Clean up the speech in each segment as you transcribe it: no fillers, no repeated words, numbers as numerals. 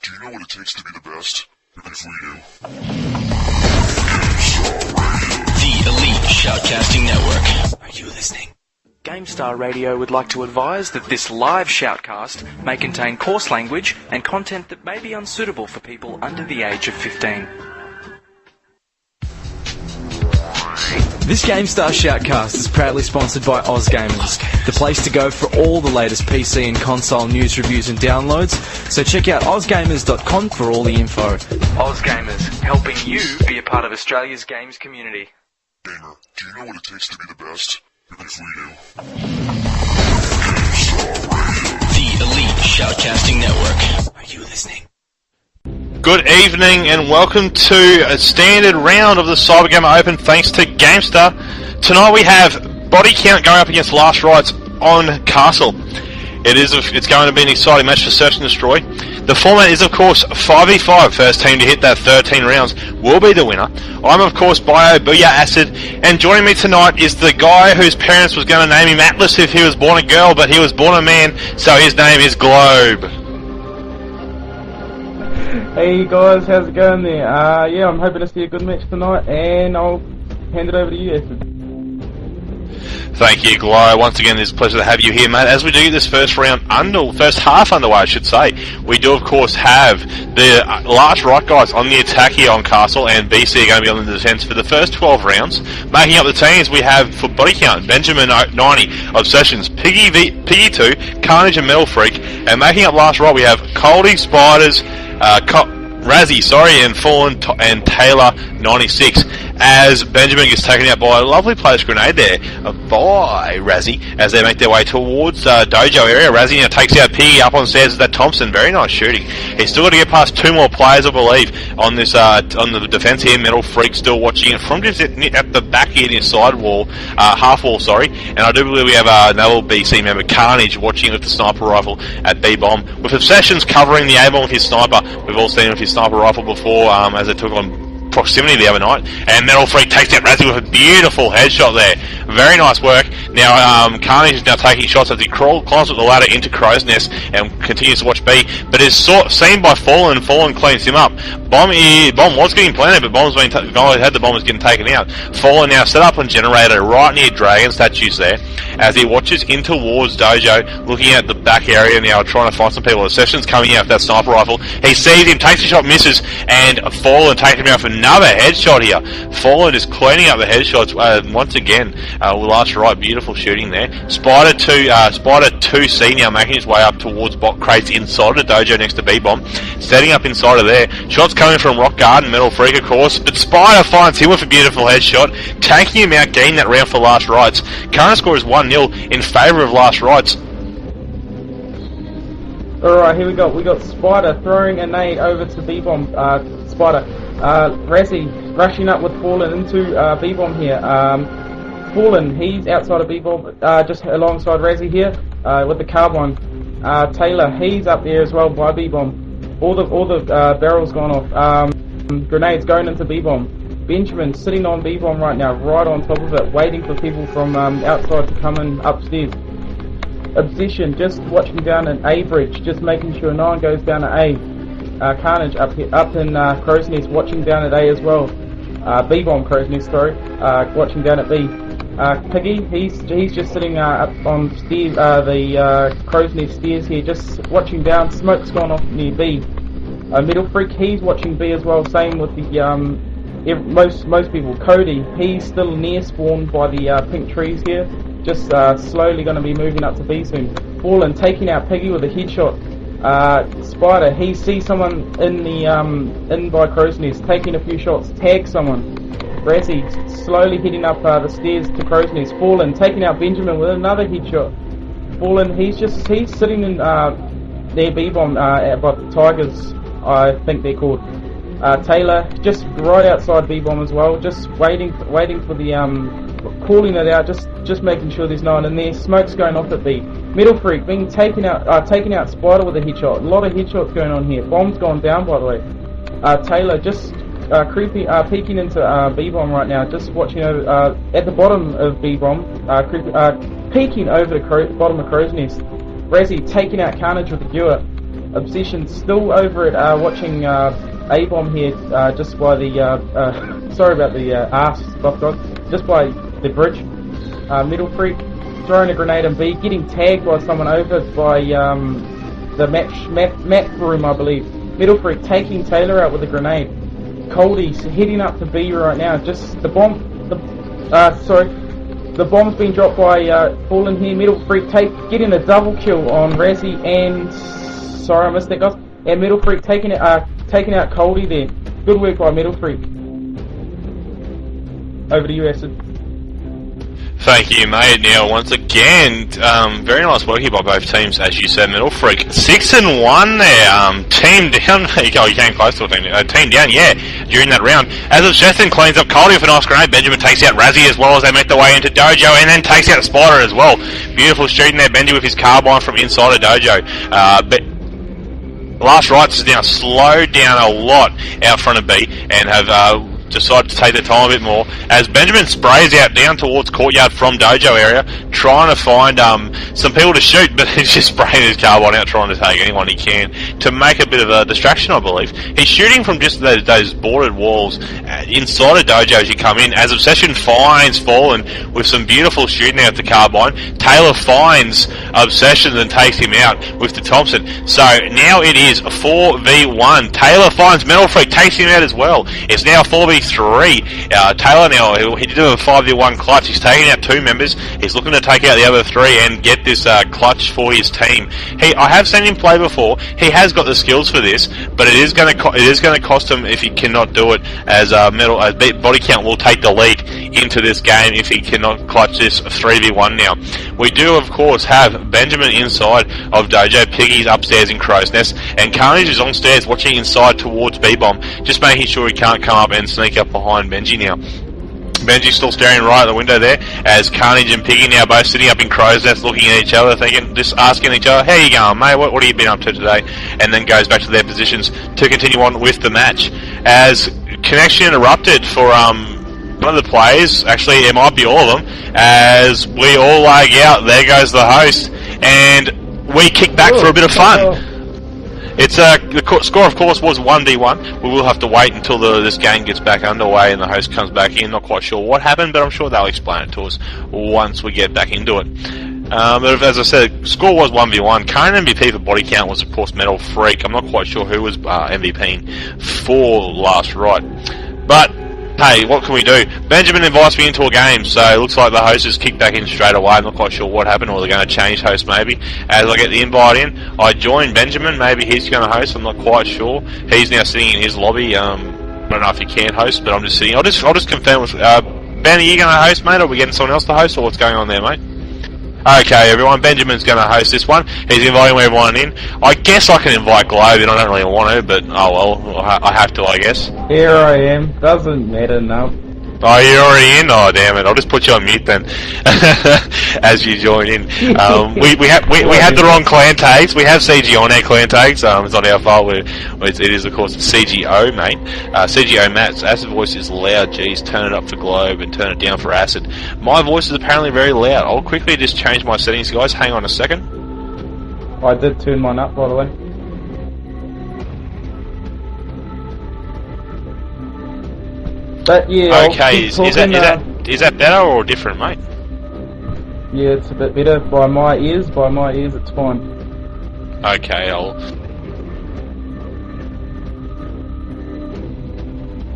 do you know what it takes to be the best? Because we do. The Elite Shoutcasting Network. Are you listening? Gamestah Radio would like to advise that this live shoutcast may contain coarse language and content that may be unsuitable for people under the age of 15. This Gamestah Shoutcast is proudly sponsored by OzGamers, the place to go for all the latest PC and console news, reviews and downloads, so check out ozgamers.com for all the info. OzGamers, helping you be a part of Australia's games community. Gamer, do you know what it takes to be the best? Because we do. The Elite Shoutcasting Network. Are you listening? Good evening and welcome to a standard round of the Cybergamer Open thanks to Gamestah. Tonight we have body count going up against Last Rites on Castle. It's going to be an exciting match for Search and Destroy. The format is of course 5v5. First team to hit that 13 rounds will be the winner. I'm of course Bio Booyah Acid, and joining me tonight is the guy whose parents was going to name him Atlas if he was born a girl, but he was born a man, so his name is Globe. Hey guys, how's it going there? Yeah, I'm hoping to see a good match tonight, and I'll hand it over to you, Acid. Thank you, Glow. Once again, it's a pleasure to have you here, mate. As we do get this first half underway, I should say, we do, of course, have the Last Rite guys on the attack here on Castle, and BC are going to be on the defence for the first 12 rounds. Making up the teams, we have, for body count, Benjamin 90, Obsessions, Piggy 2, Carnage and Metal Freak, and making up Last Rite, we have Coldy, Spiders, Razzie, and Fallen and Taylor 96, as Benjamin gets taken out by a lovely place grenade there by Razzie as they make their way towards Dojo area. Razzie now takes out Piggy up on stairs with that Thompson. Very nice shooting. He's still got to get past two more players, I believe, on this on the defence here. Metal Freak still watching it from just at the back here near side wall, half wall, and I do believe we have another BC member, Carnage, watching with the sniper rifle at B-bomb, with Obsessions covering the A-bomb with his sniper. We've all seen him with his sniper rifle before, as they took on proximity the other night, and Metal Freak takes out Razzie with a beautiful headshot there. Very nice work. Now Carnage is now taking shots as he climbs up the ladder into Crow's Nest and continues to watch B, but is seen by Fallen. Fallen cleans him up. Bomb was getting planted, but Bomb's being had the bomb was getting taken out. Fallen now set up on Generator right near Dragon statues there, as he watches in towards Dojo, looking at the back area now, trying to find some people. The Session's coming out with that sniper rifle. He sees him, takes a shot, misses, and Fallen takes him out for another headshot here. Fallen is cleaning up the headshots once again. Last Rite, beautiful shooting there. Spider 2C now making his way up towards bot crates inside the Dojo next to B-bomb, setting up inside of there. Shots coming from Rock Garden, Metal Freak of course, but Spider finds him with a beautiful headshot, taking him out, getting that round for Last Rites. Current score is 1-0 in favour of Last Rites. Alright, here we go. We got Spider throwing a nade over to B-bomb. Spider. Razzie rushing up with Fallen into B-bomb here. Fallen, he's outside of B-bomb, just alongside Razzie here, with the carbine. Taylor, he's up there as well by B-bomb. All the barrels gone off. Grenades going into B-bomb. Benjamin sitting on B-bomb right now, right on top of it, waiting for people from outside to come in upstairs. Obsession just watching down an A bridge, just making sure no one goes down to A. Carnage up in Crow's Nest, watching down at A as well. B-bomb Crow's Nest, watching down at B. Piggy, he's just sitting up on stairs, the Crow's Nest stairs here, just watching down. Smoke's gone off near B. Metal Freak, he's watching B as well. Same with the most people. Cody, he's still near spawn by the pink trees here, just slowly going to be moving up to B soon. Fallen taking out Piggy with a headshot. Spider, he sees someone in by Crow's Nest, taking a few shots, tags someone. Razzie slowly heading up the stairs to Crow's Nest. Fallen taking out Benjamin with another headshot. Fallen, he's sitting in their B-bomb by the Tigers, I think they're called. Taylor just right outside B-bomb as well, just waiting for the calling it out, just making sure there's no one in there. Smoke's going off at B. Metal Freak being taken out Spider with a headshot. A lot of headshots going on here. Bomb's gone down, by the way. Taylor just peeking into B-bomb right now, just watching over at the bottom of B-bomb, peeking over the bottom of Crow's Nest. Razzie taking out Carnage with the Gewer. Obsession's still over at watching A-bomb here, just by the sorry about the arse, buff dog, just by the bridge. Middle Freak throwing a grenade on B, getting tagged by someone over by the map room, I believe. Middle Freak taking Taylor out with a grenade. Cody's heading up to B right now. Just the bomb, the bomb's been dropped by Fallen here. Middle Freak getting a double kill on Razzie and sorry I missed that, guys. And Middle Freak taking out Cody there. Good work by Middle Freak. Over to you, Acid. Thank you, mate. Now, once again, very nice work here by both teams, as you said, Middle Freak. 6-1 there. Team down. Oh, you came close to a team down, yeah, during that round. As Obsession cleans up Cody with a nice grenade, Benjamin takes out Razzie as well as they make their way into Dojo, and then takes out Spider as well. Beautiful shooting there, Benji with his carbine from inside of Dojo. But Last Rites is now slowed down a lot out front of B and have decided to take their time a bit more as Benjamin sprays out down towards Courtyard from Dojo area, trying to find some people to shoot, but he's just spraying his carbine out, trying to take anyone he can to make a bit of a distraction, I believe. He's shooting from just those boarded walls inside of Dojo as you come in, as Obsession finds Fallen with some beautiful shooting out the carbine. Taylor finds Obsession and takes him out with the Thompson. So now it is 4v1. Taylor finds Metal Freak, takes him out as well. It's now 4v3. Taylor now, he did a 5v1 clutch. He's taking out 2 members. He's looking to take out the other 3 and get this clutch for his team. I have seen him play before. He has got the skills for this, but it is going to cost him if he cannot do it, as body count will take the lead into this game if he cannot clutch this 3v1 now. We do, of course, have Benjamin inside of Dojo, Piggy's upstairs in Crow's Nest, and Carnage is on stairs watching inside towards B-Bomb, just making sure he can't come up and sneak up behind Benji now. Benji's still staring right at the window there, as Carnage and Piggy now both sitting up in Crow's Nest looking at each other, just asking each other, how you going, mate, what have you been up to today? And then goes back to their positions to continue on with the match. As connection interrupted for one of the players, actually it might be all of them, as we all lag out. There goes the host, and we kick back for a bit of fun. It's the score, of course, was 1v1. We will have to wait until this game gets back underway and the host comes back in. Not quite sure what happened, but I'm sure they'll explain it to us once we get back into it. But as I said, score was 1v1. Current MVP for body count was, of course, Metal Freak. I'm not quite sure who was MVPing for Last Rite. But hey, what can we do? Benjamin invites me into a game, so it looks like the host has kicked back in straight away. I'm not quite sure what happened, or they're going to change host maybe. As I get the invite in, I join Benjamin. Maybe he's going to host, I'm not quite sure. He's now sitting in his lobby. I don't know if he can host, but I'm just sitting. I'll just confirm with Ben, are you going to host, mate, or are we getting someone else to host, or what's going on there, mate? Okay, everyone, Benjamin's going to host this one. He's inviting everyone in. I guess I can invite Globe, and I don't really want to, but oh well, I have to, I guess. Here I am. Doesn't matter now. Oh, you're already in? Oh, damn it. I'll just put you on mute then, as you join in. We had the wrong clan tags. We have CG on our clan tags. It's not our fault. It is, of course, CGO, mate. CGO Matt's Acid voice is loud. Geez, turn it up for Globe and turn it down for Acid. My voice is apparently very loud. I'll quickly just change my settings, guys. Hang on a second. I did turn mine up, by the way. But yeah, okay, is that better or different, mate? Yeah, it's a bit better by my ears. By my ears, it's fine. Okay,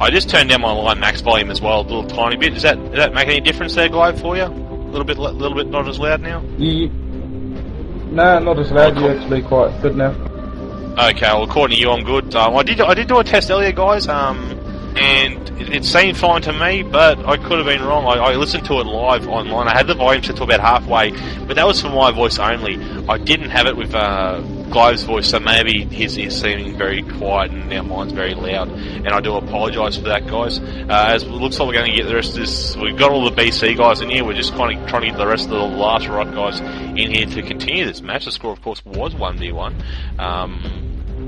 I just turned down my line max volume as well, a little tiny bit. Does that make any difference there, Globe, for you? A little bit not as loud now? No, not as loud. You're actually quite good now. Okay, well, according to you, I'm good. I did do a test earlier, guys. And it seemed fine to me, but I could have been wrong. I listened to it live online. I had the volume set to about halfway, but that was for my voice only. I didn't have it with Glove's voice, so maybe his is seeming very quiet and now mine's very loud. And I do apologise for that, guys. As it looks like we're going to get the rest of this. We've got all the BC guys in here. We're just kind of trying to get the rest of the Last Rite guys in here to continue this match. The score, of course, was 1v1.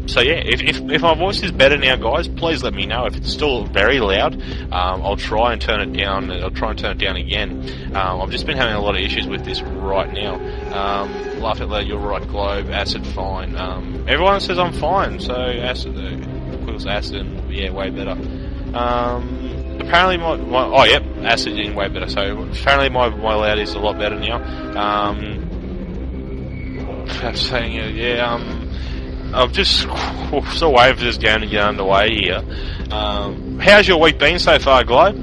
So yeah, if my voice is better now, guys, please let me know. If it's still very loud, I'll try and turn it down. I'll try and turn it down again. I've just been having a lot of issues with this right now. Laugh out loud, you're right, Globe. Acid, fine. Everyone says I'm fine. So acid, acid, yeah, way better. Apparently oh yep, acid in way better. So apparently my loud is a lot better now. I'm saying yeah. I'm just so waiting for this game to get underway here. How's your week been so far, Globe?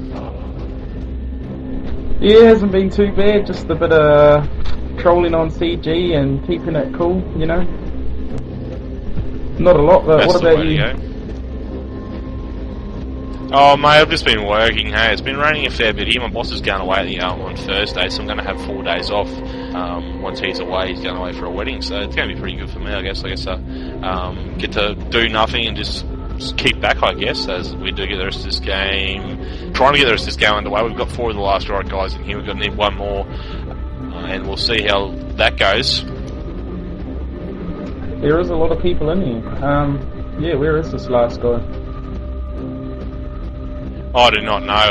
Yeah, it hasn't been too bad. Just a bit of trolling on CG and keeping it cool, you know. Not a lot, but That's what about you? Oh mate, I've just been working. Hey, it's been raining a fair bit here. My boss is going away on Thursday, so I'm going to have 4 days off. Once he's away, he's going away for a wedding, so it's going to be pretty good for me, I guess. Get to do nothing and just keep back, I guess, as we do get the rest of this game. Trying to get the rest of this game underway. We've got 4 of the last Rite guys in here. We've got to need 1 more, and we'll see how that goes. There is a lot of people in here. Yeah, where is this last guy? I do not know.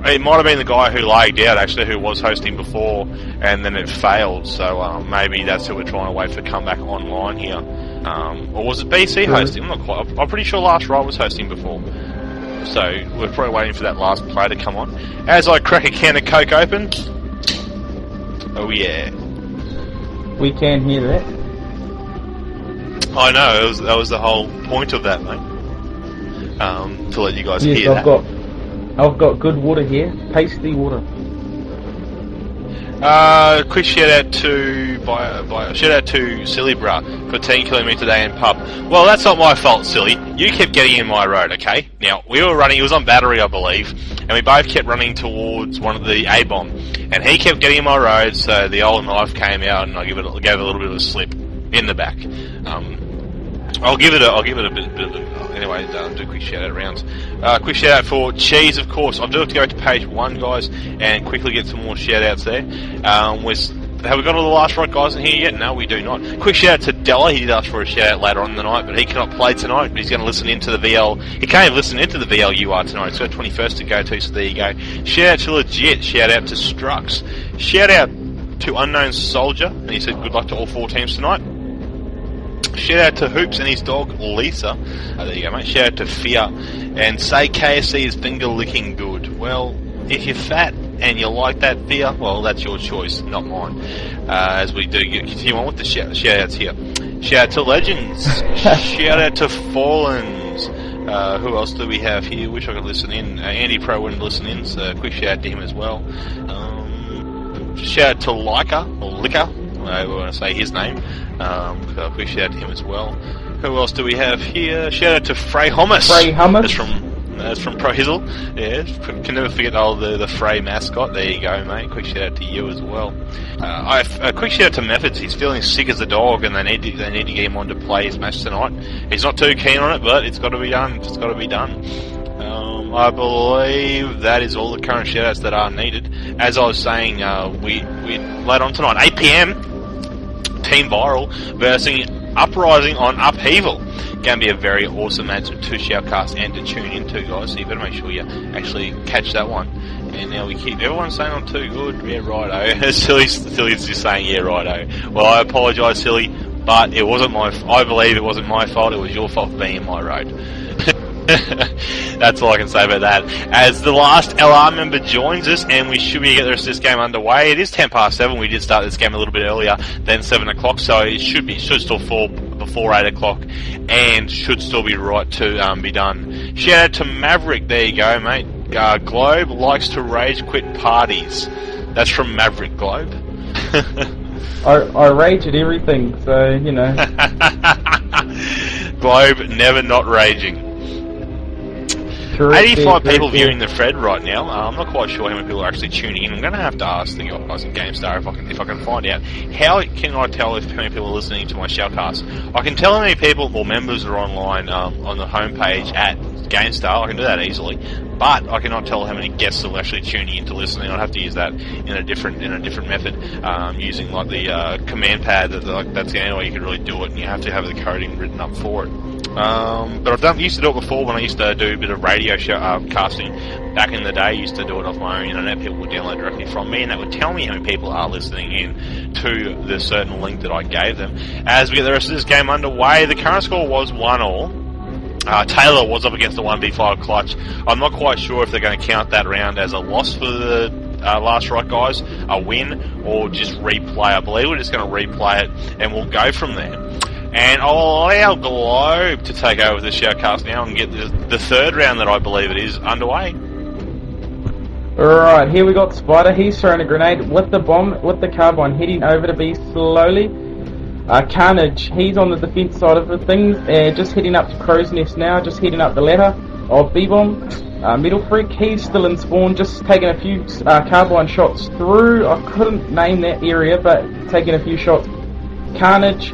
It might have been the guy who lagged out, actually, who was hosting before, and then it failed. So maybe that's who we're trying to wait for come back online here. Or was it BC hosting? I'm not quite. I'm pretty sure last Rite was hosting before. So we're probably waiting for that last player to come on. As I crack a can of Coke open. Oh yeah. We can hear that. I know. That was the whole point of that, mate. To let you guys hear that. I've got good water here, pasty water. Quick shout out to Silly Bruh for 10 kilometre day in pub. Well, that's not my fault, Silly. You kept getting in my road, okay? Now we were running. It was on battery, I believe, and we both kept running towards one of the A-bomb, and he kept getting in my road. So the old knife came out, and I gave it a little bit of a slip in the back. I'll give it a bit of anyway, do a quick shout out rounds. Quick shout out for Cheese, of course. I do have to go to page 1, guys, and quickly get some more shout outs there. Have we got all the last Rite guys in here yet? No, we do not. Quick shout out to Della. He did ask for a shout out later on in the night, but he cannot play tonight. But he's going to listen into the VL. He can't even listen into the VLUR tonight. It's got 21st to go to, so there you go. Shout out to Legit. Shout out to Strux. Shout out to Unknown Soldier, and he said good luck to all 4 teams tonight. Shout out to Hoops and his dog Lisa. There you go, mate. Shout out to Fear. And say KFC is finger licking good. Well, if you're fat and you like that, Fear, well, that's your choice, not mine. As we do continue on with the shout outs here. Shout out to Legends. Shout out to Fallens. Who else do we have here? Wish I could listen in. Andy Pro wouldn't listen in, so quick shout out to him as well. Shout out to Leica, or Licker. We want to say his name. Quick shout out to him as well. Who else do we have here? Shout out to Frey Hummus. Frey Hummus. That's from Pro Hizzle. Yeah, can never forget the Frey mascot. There you go, mate. Quick shout out to you as well. A quick shout out to Methods. He's feeling sick as a dog, and they need to get him on to play his match tonight. He's not too keen on it, but it's got to be done. It's got to be done. I believe that is all the current shoutouts that are needed. As I was saying, we later on tonight, 8 PM, Team Viral versus Uprising on Upheaval. Going to be a very awesome match to shoutcast and to tune into, guys. So you better make sure you actually catch that one. And now we keep everyone saying I'm too good. Yeah, righto. Silly's just saying yeah, righto. Well, I apologise, Silly, but it wasn't I believe it wasn't my fault. It was your fault for being in my road. That's all I can say about that. As the last LR member joins us, and we should be getting the rest of this game underway. It is 7:10. We did start this game a little bit earlier than 7 o'clock, so it should still fall before 8 o'clock, and should still be right to be done. Shout out to Maverick. There you go, mate. Globe likes to rage quit parties. That's from Maverick Globe. I rage at everything, so you know. Globe never not raging. 85 people viewing the thread right now. I'm not quite sure how many people are actually tuning in. I'm going to have to ask the guys at Gamestah if I can find out. How can I tell how many people are listening to my shoutcast? I can tell how many people or members are online on the homepage at Gamestah. I can do that easily, but I cannot tell how many guests are actually tuning in to listening. I'd have to use that in a different method, using like the command pad. That's the only way you can really do it, and you have to have the coding written up for it. But I've used to do it before when I used to do a bit of radio casting back in the day. I used to do it off my own internet. People would download directly from me, and that would tell me how many people are listening in to the certain link that I gave them. As we get the rest of this game underway, the current score was 1-1. Taylor was up against the 1v5 clutch. I'm not quite sure if they're going to count that round as a loss for the last right guys, a win, or just replay. I believe we're just going to replay it, and we'll go from there. And I'll allow Globe to take over the shoutcast now and get the third round that I believe it is underway. Alright, here we got Spider. He's throwing a grenade with the bomb, with the carbine, heading over to B slowly. Carnage, he's on the defense side of the things, just heading up to Crow's Nest now, just heading up the ladder of B-Bomb. Metal Freak, he's still in spawn, just taking a few carbine shots through. I couldn't name that area, but taking a few shots. Carnage,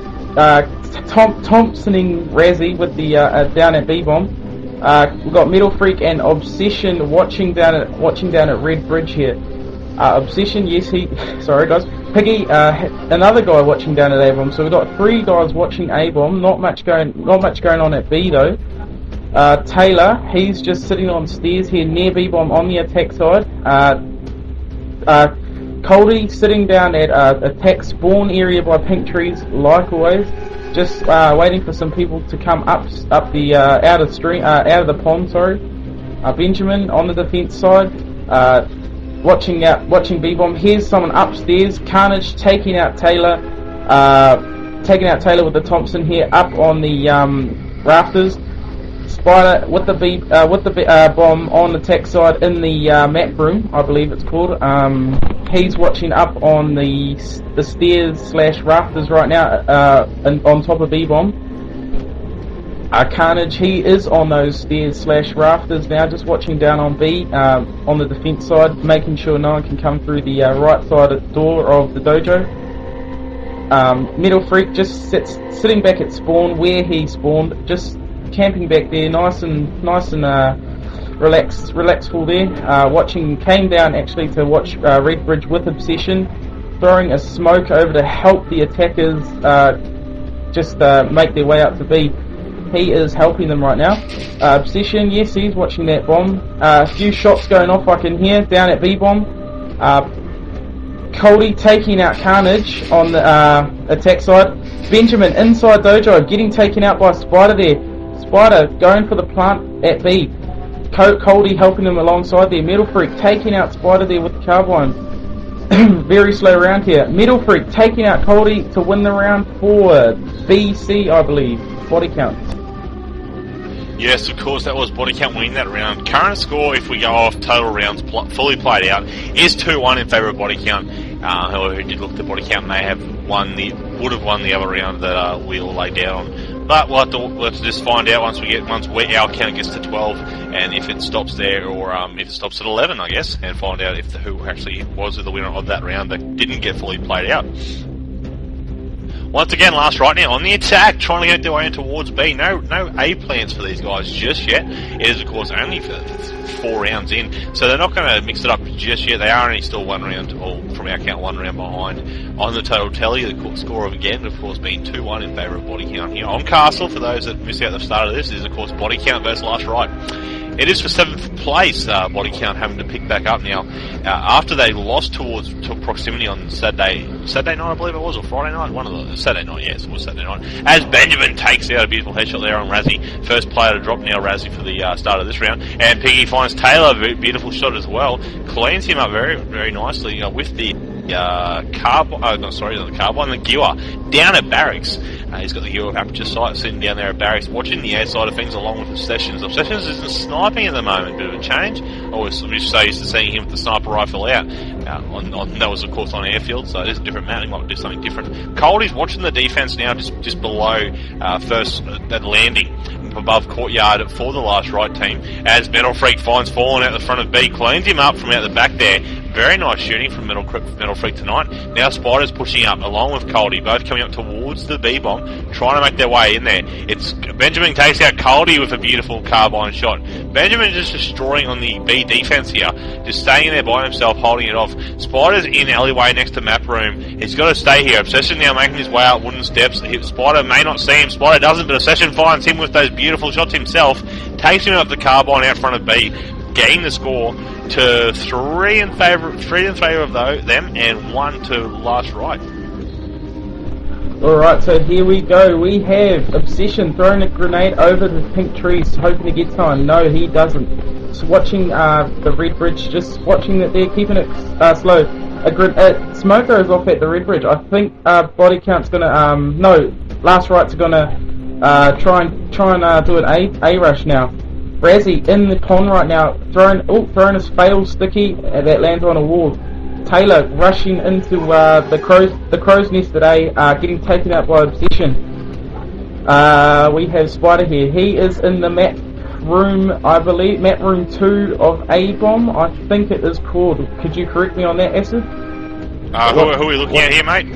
Thompsoning Razzie with the down at B-Bomb. We've got Metal Freak and Obsession watching down at Red Bridge here. Obsession, yes, sorry guys. Piggy, another guy watching down at A-Bomb. So we've got 3 guys watching A-Bomb. Not much going on at B though. Taylor, he's just sitting on stairs here near B-Bomb on the attack side. Coldy sitting down at attack spawn area by pink trees, like always. Just waiting for some people to come up the out of the pond. Sorry. Benjamin on the defense side. Watching B-Bomb. Here's someone upstairs. Carnage taking out Taylor. Taking out Taylor with the Thompson here up on the rafters. Spider with the bomb on the tech side in the map room, I believe it's called. He's watching up on the stairs / rafters right now, on top of B-Bomb. Carnage, he is on those stairs / rafters now, just watching down on B, on the defense side, making sure no one can come through the right side door of the dojo. Metal Freak just sitting back at spawn where he spawned, just camping back there, nice and relaxful there. Came down actually to watch Red Bridge with Obsession, throwing a smoke over to help the attackers just make their way up to B. He is helping them right now. Obsession, yes, he's watching that bomb. A few shots going off I can hear down at B-Bomb. Coldy taking out Carnage on the attack side. Benjamin inside dojo getting taken out by Spider there. Spider going for the plant at B. Coldy helping him alongside there. Metal Freak taking out Spider there with the carbine. Very slow round here. Metal Freak taking out Coldy to win the round for BC, I believe. Body count. Yes, of course, that was body count winning that round. Current score, if we go off total rounds fully played out, is 2-1 in favour of body count. Whoever did look at the body count may have would have won the other round that we all laid down on. But we'll have to just find out once our count gets to 12, and if it stops there, or if it stops at 11, I guess, and find out who actually was the winner of that round that didn't get fully played out. Once again, last right now on the attack, trying to get their way in towards B. No A plans for these guys just yet. It is, of course, only for 4 rounds in, so they're not going to mix it up just yet. They are only still 1 round, or from our count, 1 round behind on the total tally. The score of again, of course, being 2-1 in favour of body count here on Castle. For those that missed out the start of this, is of course body count versus last right. It is for 7th place, body count having to pick back up now after they lost to proximity on Saturday night, I believe it was, or Friday night, one of the Saturday night, yes, it was Saturday night. As Benjamin takes out a beautiful headshot there on Razzie, first player to drop now Razzie for the start of this round, and Piggy finds Taylor, beautiful shot as well, cleans him up very, very nicely with the carbine, the Gear down at barracks. He's got the Gear aperture sight sitting down there at barracks, watching the outside of things along with Obsessions. Obsessions isn't sniping at the moment, bit of a change. I was so used to seeing him with the sniper rifle out. That was of course on airfield, so it is a different map. He might do something different. Coldy's watching the defense now, just below that landing. up above courtyard for the last Rite team, as Metal Freak finds Fallen out the front of B, cleans him up from out the back there. Very nice shooting from Metal Freak tonight. Now Spider's pushing up along with Coldie, both coming up towards the B-bomb, trying to make their way in there. It's Benjamin takes out Coldie with a beautiful carbine shot. Benjamin just destroying on the B defense here, just staying there by himself, holding it off. Spider's in alleyway next to map room. He's got to stay here. Obsession now making his way out wooden steps. Spider may not see him. Spider doesn't, but Obsession finds him with those beautiful shots himself. Takes him up the carbine out front of B, getting the score to 3 in favour of them, and 1 to last Rite. Alright, so here we go. We have Obsession throwing a grenade over the pink trees, hoping to get time. No, he doesn't. Just watching the red bridge, just watching that they're keeping it slow. Smoke goes off at the red bridge. I think body count's gonna no, last Rite's gonna try and do an A rush now. Razzie in the pond right now, throwing his fail sticky that lands on a wall. Taylor rushing into the crow's nest today, getting taken out by Obsession. We have Spider here. He is in the map room, I believe, map room 2 of A-bomb, I think it is called. Could you correct me on that, Acid? Who are we looking at here, mate?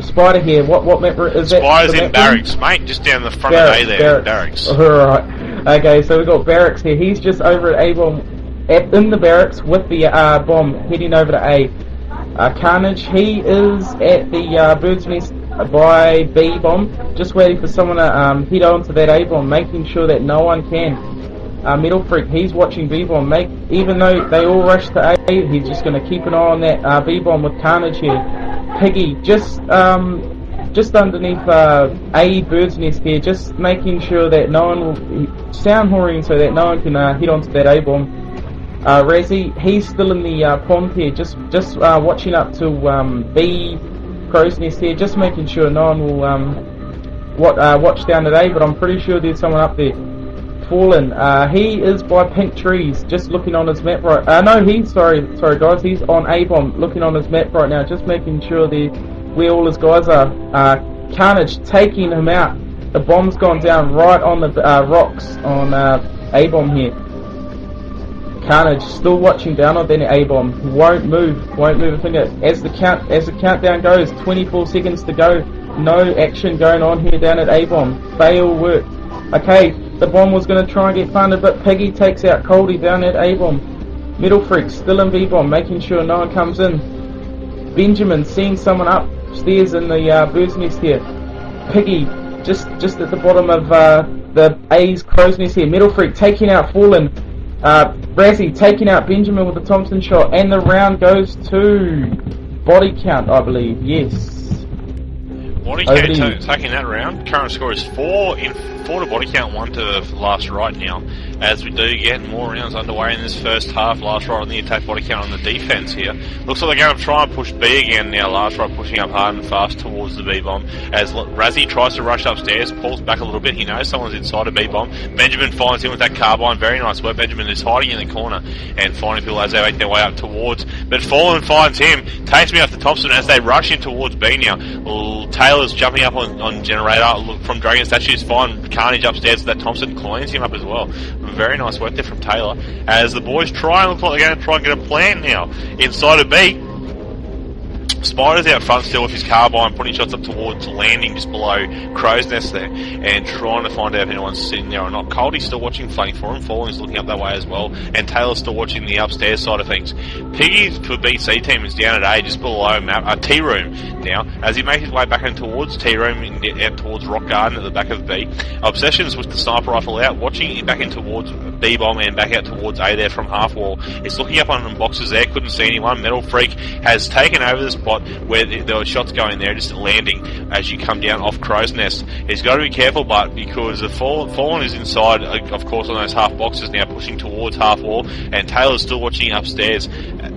Spider here. What map room is that? Spider's in barracks, mate, just down the front of A there. Barracks. Alright. Okay, so we've got barracks here. He's just over at A-bomb, in the barracks with the bomb, heading over to A. Carnage, he is at the bird's nest by B-bomb, just waiting for someone to head on to that A-bomb, making sure that no one can. Metal Freak, he's watching B-bomb, even though they all rush to A, he's just going to keep an eye on that B-bomb with Carnage here. Piggy, just underneath A bird's nest here, just making sure that no one will sound whoring so that no one can hit onto that A-bomb. Razzie, he's still in the pond here, just watching up to B crow's nest here, just making sure no one will watch down at A, but I'm pretty sure there's someone up there. Fallen, he is by pink trees, just looking on his map right. No, sorry guys, he's on A-bomb, looking on his map right now, just making sure where all his guys are. Carnage taking him out. The bomb's gone down right on the rocks on A-bomb here. Carnage still watching down on that A-bomb. Won't move a finger. As the countdown goes, 24 seconds to go. No action going on here down at A-bomb. Fail work. Okay, the bomb was going to try and get funded, but Piggy takes out Coldie down at A-bomb. Metal Freak still in B-bomb, making sure no one comes in. Benjamin seeing someone upstairs in the bird's nest here. Piggy just at the bottom of the A's crow's nest here. Metal Freak taking out Fallen. Razzie taking out Benjamin with the Thompson shot, and the round goes to body count, I believe. Yes. Body count taking that round. Current score is 4 to body count, 1 to last Rite now. As we do get more rounds underway in this first half, last Rite on the attack, body count on the defense here. Looks like they're going to try and push B again now. Last Rite pushing up hard and fast towards the B-bomb. As Razzie tries to rush upstairs, pulls back a little bit. He knows someone's inside a B-bomb. Benjamin finds him with that carbine. Very nice work. Benjamin is hiding in the corner and finding people as they make their way up towards. But Fallen finds him, takes me off the Thompson as they rush in towards B now. Taylor's jumping up on generator. Look from Dragon Statues, find Carnage upstairs. That Thompson cleans him up as well. Very nice work there from Taylor. As the boys try and look like they're going to try and get a plant now inside of B. Spider's out front still with his carbine, putting shots up towards landing just below Crow's Nest there, and trying to find out if anyone's sitting there or not. Coldie's still watching flank for him, Fallen's looking up that way as well, and Taylor's still watching the upstairs side of things. Piggy for BC team is down at A, just below T-room now, as he makes his way back in towards T-room and out towards Rock Garden at the back of B. Obsession's with the sniper rifle out, watching it back in towards B-bomb and back out towards A there from half wall. It's looking up on the boxes there, couldn't see anyone. Metal Freak has taken over the spot where there were shots going there, just landing as you come down off Crow's Nest. He's got to be careful, but because the Fallen is inside, of course, on those half boxes now, pushing towards half wall, and Taylor's still watching upstairs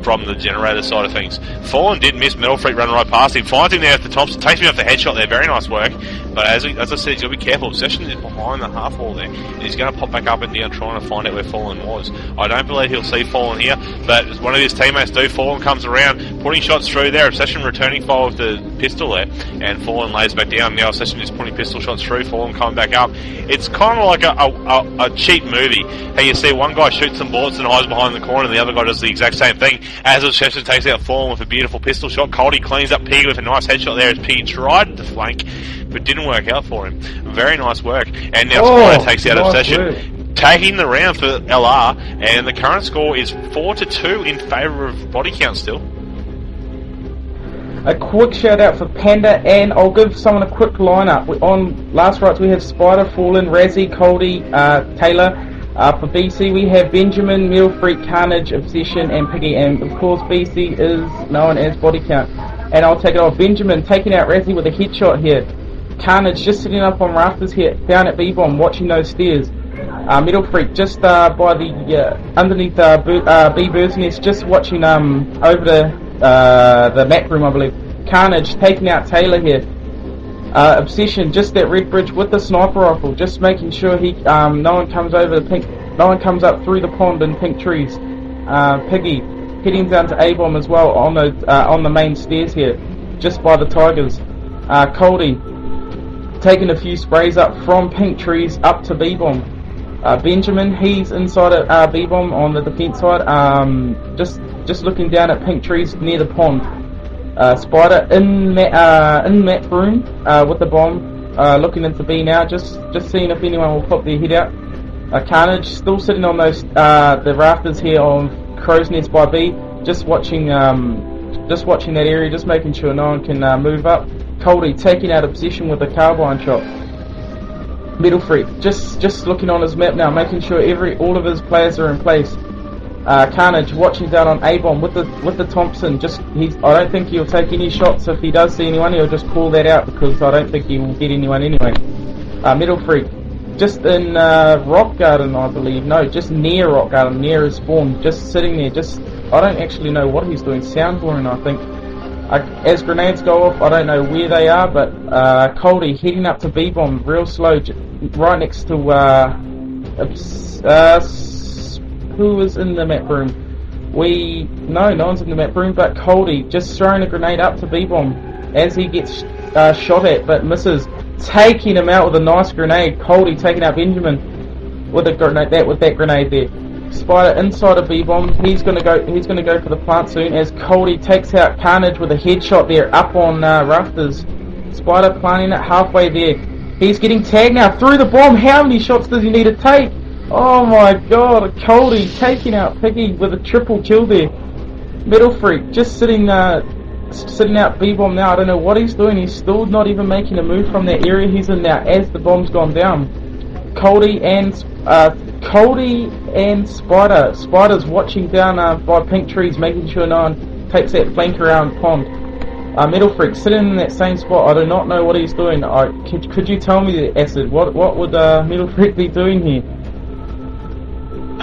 from the generator side of things. Fallen did miss. Metal Freak running right past him, finds him there at the Thompson, takes me off the headshot there, very nice work, but as I said, he's got to be careful. Obsession is behind the half wall there, and he's going to pop back up and down trying to find out where Fallen was. I don't believe he'll see Fallen here, but as one of his teammates do, Fallen comes around, putting shots through there. Obsession returning fire with the pistol there, and Fallen lays back down. Now Obsession is putting pistol shots through, Fallen coming back up. It's kind of like a cheap movie. How you see one guy shoot some bullets and hides behind the corner, and the other guy does the exact same thing. As Obsession takes out Fallen with a beautiful pistol shot, CoD cleans up Piggy with a nice headshot there as Piggy tried to flank, but didn't work out for him. Very nice work. And now Spider takes out Obsession, taking the round for LR, and the current score is 4-2 in favour of body count still. A quick shout out for Panda, and I'll give someone a quick lineup. On last rights we have Spider, Fallen, Razzie, Coldy, Taylor. For BC we have Benjamin, Meal Freak, Carnage, Obsession and Piggy, and of course BC is known as body count. And I'll take it off. Benjamin taking out Razzie with a headshot here. Carnage just sitting up on rafters here down at B-bomb watching those stairs. Metal Freak just by the underneath B bird's nest, just watching over the map room, I believe. Carnage taking out Taylor here. Obsession just at Red Bridge with the sniper rifle, just making sure he no one comes over the pink, no one comes up through the pond and pink trees. Piggy heading down to A-bomb as well on the main stairs here, just by the tigers. Coldy taking a few sprays up from pink trees up to B-bomb. Benjamin, he's inside at B-bomb on the defense side, just looking down at pink trees near the pond. Spider in map room with the bomb, looking into B now, just seeing if anyone will pop their head out. Carnage still sitting on those the rafters here on Crow's Nest by B, just watching that area, just making sure no one can move up. Coldy taking out Obsession with a carbine shot. Metal Freak just looking on his map now, making sure all of his players are in place. Carnage watching down on A-bomb with the Thompson. I don't think he'll take any shots. If he does see anyone, he'll just call that out, because I don't think he will get anyone anyway. Metal Freak just in Rock Garden, I believe. No, just near Rock Garden, near his spawn, just sitting there. I don't actually know what he's doing. Sound blowing, I think. As grenades go off, I don't know where they are, but Coldy heading up to B-bomb real slow, right next to who was in the map room? No one's in the map room, but Coldy just throwing a grenade up to B-bomb as he gets shot at but misses, taking him out with a nice grenade. Coldy taking out Benjamin with that grenade there. Spider inside of B-bomb. He's gonna go for the plant soon as Coldy takes out Carnage with a headshot there up on rafters. Spider planting it halfway there. He's getting tagged now through the bomb. How many shots does he need to take? Oh my god, Coldy taking out Piggy with a triple kill there. Metal Freak just sitting out B-bomb now. I don't know what he's doing. He's still not even making a move from that area he's in now as the bomb's gone down. Coldy and Spider. Spider's watching down by pink trees, making sure no one takes that flank around pond. Metal Freak sitting in that same spot. I do not know what he's doing. Could you tell me, Acid, what would Metal Freak be doing here?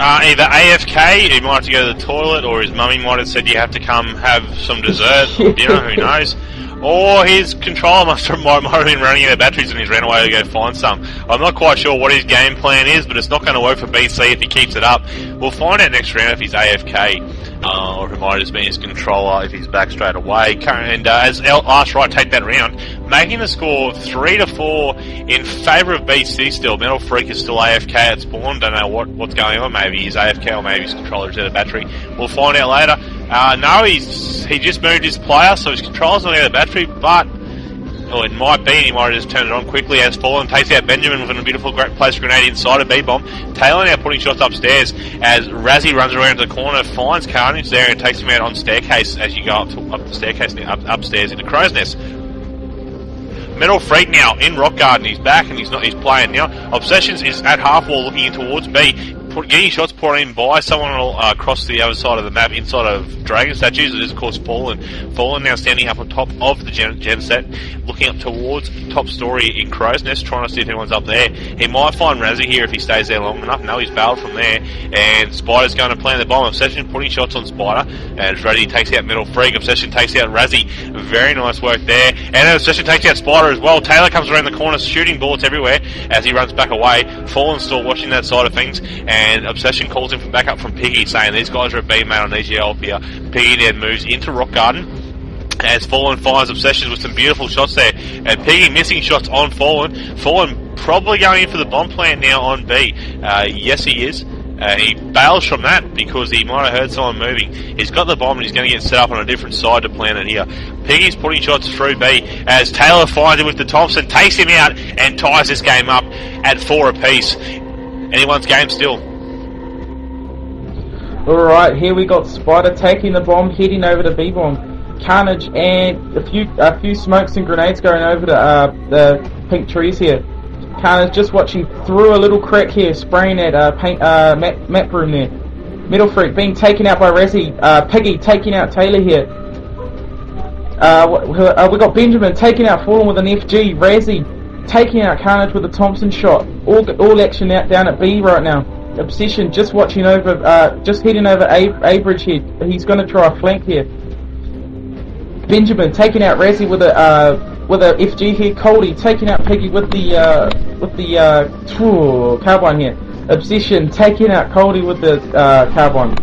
Either AFK, he might have to go to the toilet, or his mummy might have said you have to come have some dessert, dinner, who knows. Or his controller might have been running out of batteries and he's ran away to go find some. I'm not quite sure what his game plan is, but it's not going to work for BC if he keeps it up. We'll find out next round if he's AFK, or if it might have just been his controller if he's back straight away. And as last right take that round, making the score 3-4 in favour of BC still. Metal Freak is still AFK at spawn. Don't know what's going on. Maybe he's AFK or maybe his controller's out of battery. We'll find out later. No, he just moved his player, so his controller's not out of battery, but it might be, and he might have just turned it on quickly as Fallen takes out Benjamin with a beautiful great place grenade inside of B-bomb. Taylor now putting shots upstairs as Razzie runs around to the corner, finds Carnage there and takes him out on staircase as you go up the staircase upstairs into Crow's Nest. Metal Freak now in Rock Garden. He's back and he's playing now. Obsessions is at half wall looking in towards B. Getting shots poured in by someone across the other side of the map, inside of Dragon Statues. It is, of course, Fallen. Fallen now standing up on top of the gem set, looking up towards top story in Crow's Nest, trying to see if anyone's up there. He might find Razzie here if he stays there long enough. No, he's bailed from there, and Spider's going to plant the bomb. Obsession putting shots on Spider, and Razzie takes out Metal Freak. Obsession takes out Razzie. Very nice work there, and Obsession takes out Spider as well. Taylor comes around the corner, shooting bullets everywhere as he runs back away. Fallen's still watching that side of things, and and Obsession calls him from back up from Piggy, saying these guys are a B, mate, I need your help here. Piggy then moves into Rock Garden, as Fallen fires Obsessions with some beautiful shots there, and Piggy missing shots on Fallen. Fallen probably going in for the bomb plant now on B. Yes, he is. He bails from that because he might have heard someone moving. He's got the bomb and he's going to get set up on a different side to plant it here. Piggy's putting shots through B as Taylor finds him with the Thompson, takes him out and ties this game up at 4 apiece. Anyone's game still. Alright, here we got Spider taking the bomb, heading over to B-bomb. Carnage and a few smokes and grenades going over to the pink trees here. Carnage just watching through a little crack here, spraying at map room there. Metal Freak being taken out by Razzie. Piggy taking out Taylor here. We got Benjamin taking out Fallen with an FG. Razzie taking out Carnage with a Thompson shot. All action out down at B right now. Obsession just watching over, just heading over A bridge here. He's going to try a flank here. Benjamin taking out Razzie with a FG here. Coldy taking out Piggy with the carbine here. Obsession taking out Coldy with the carbine.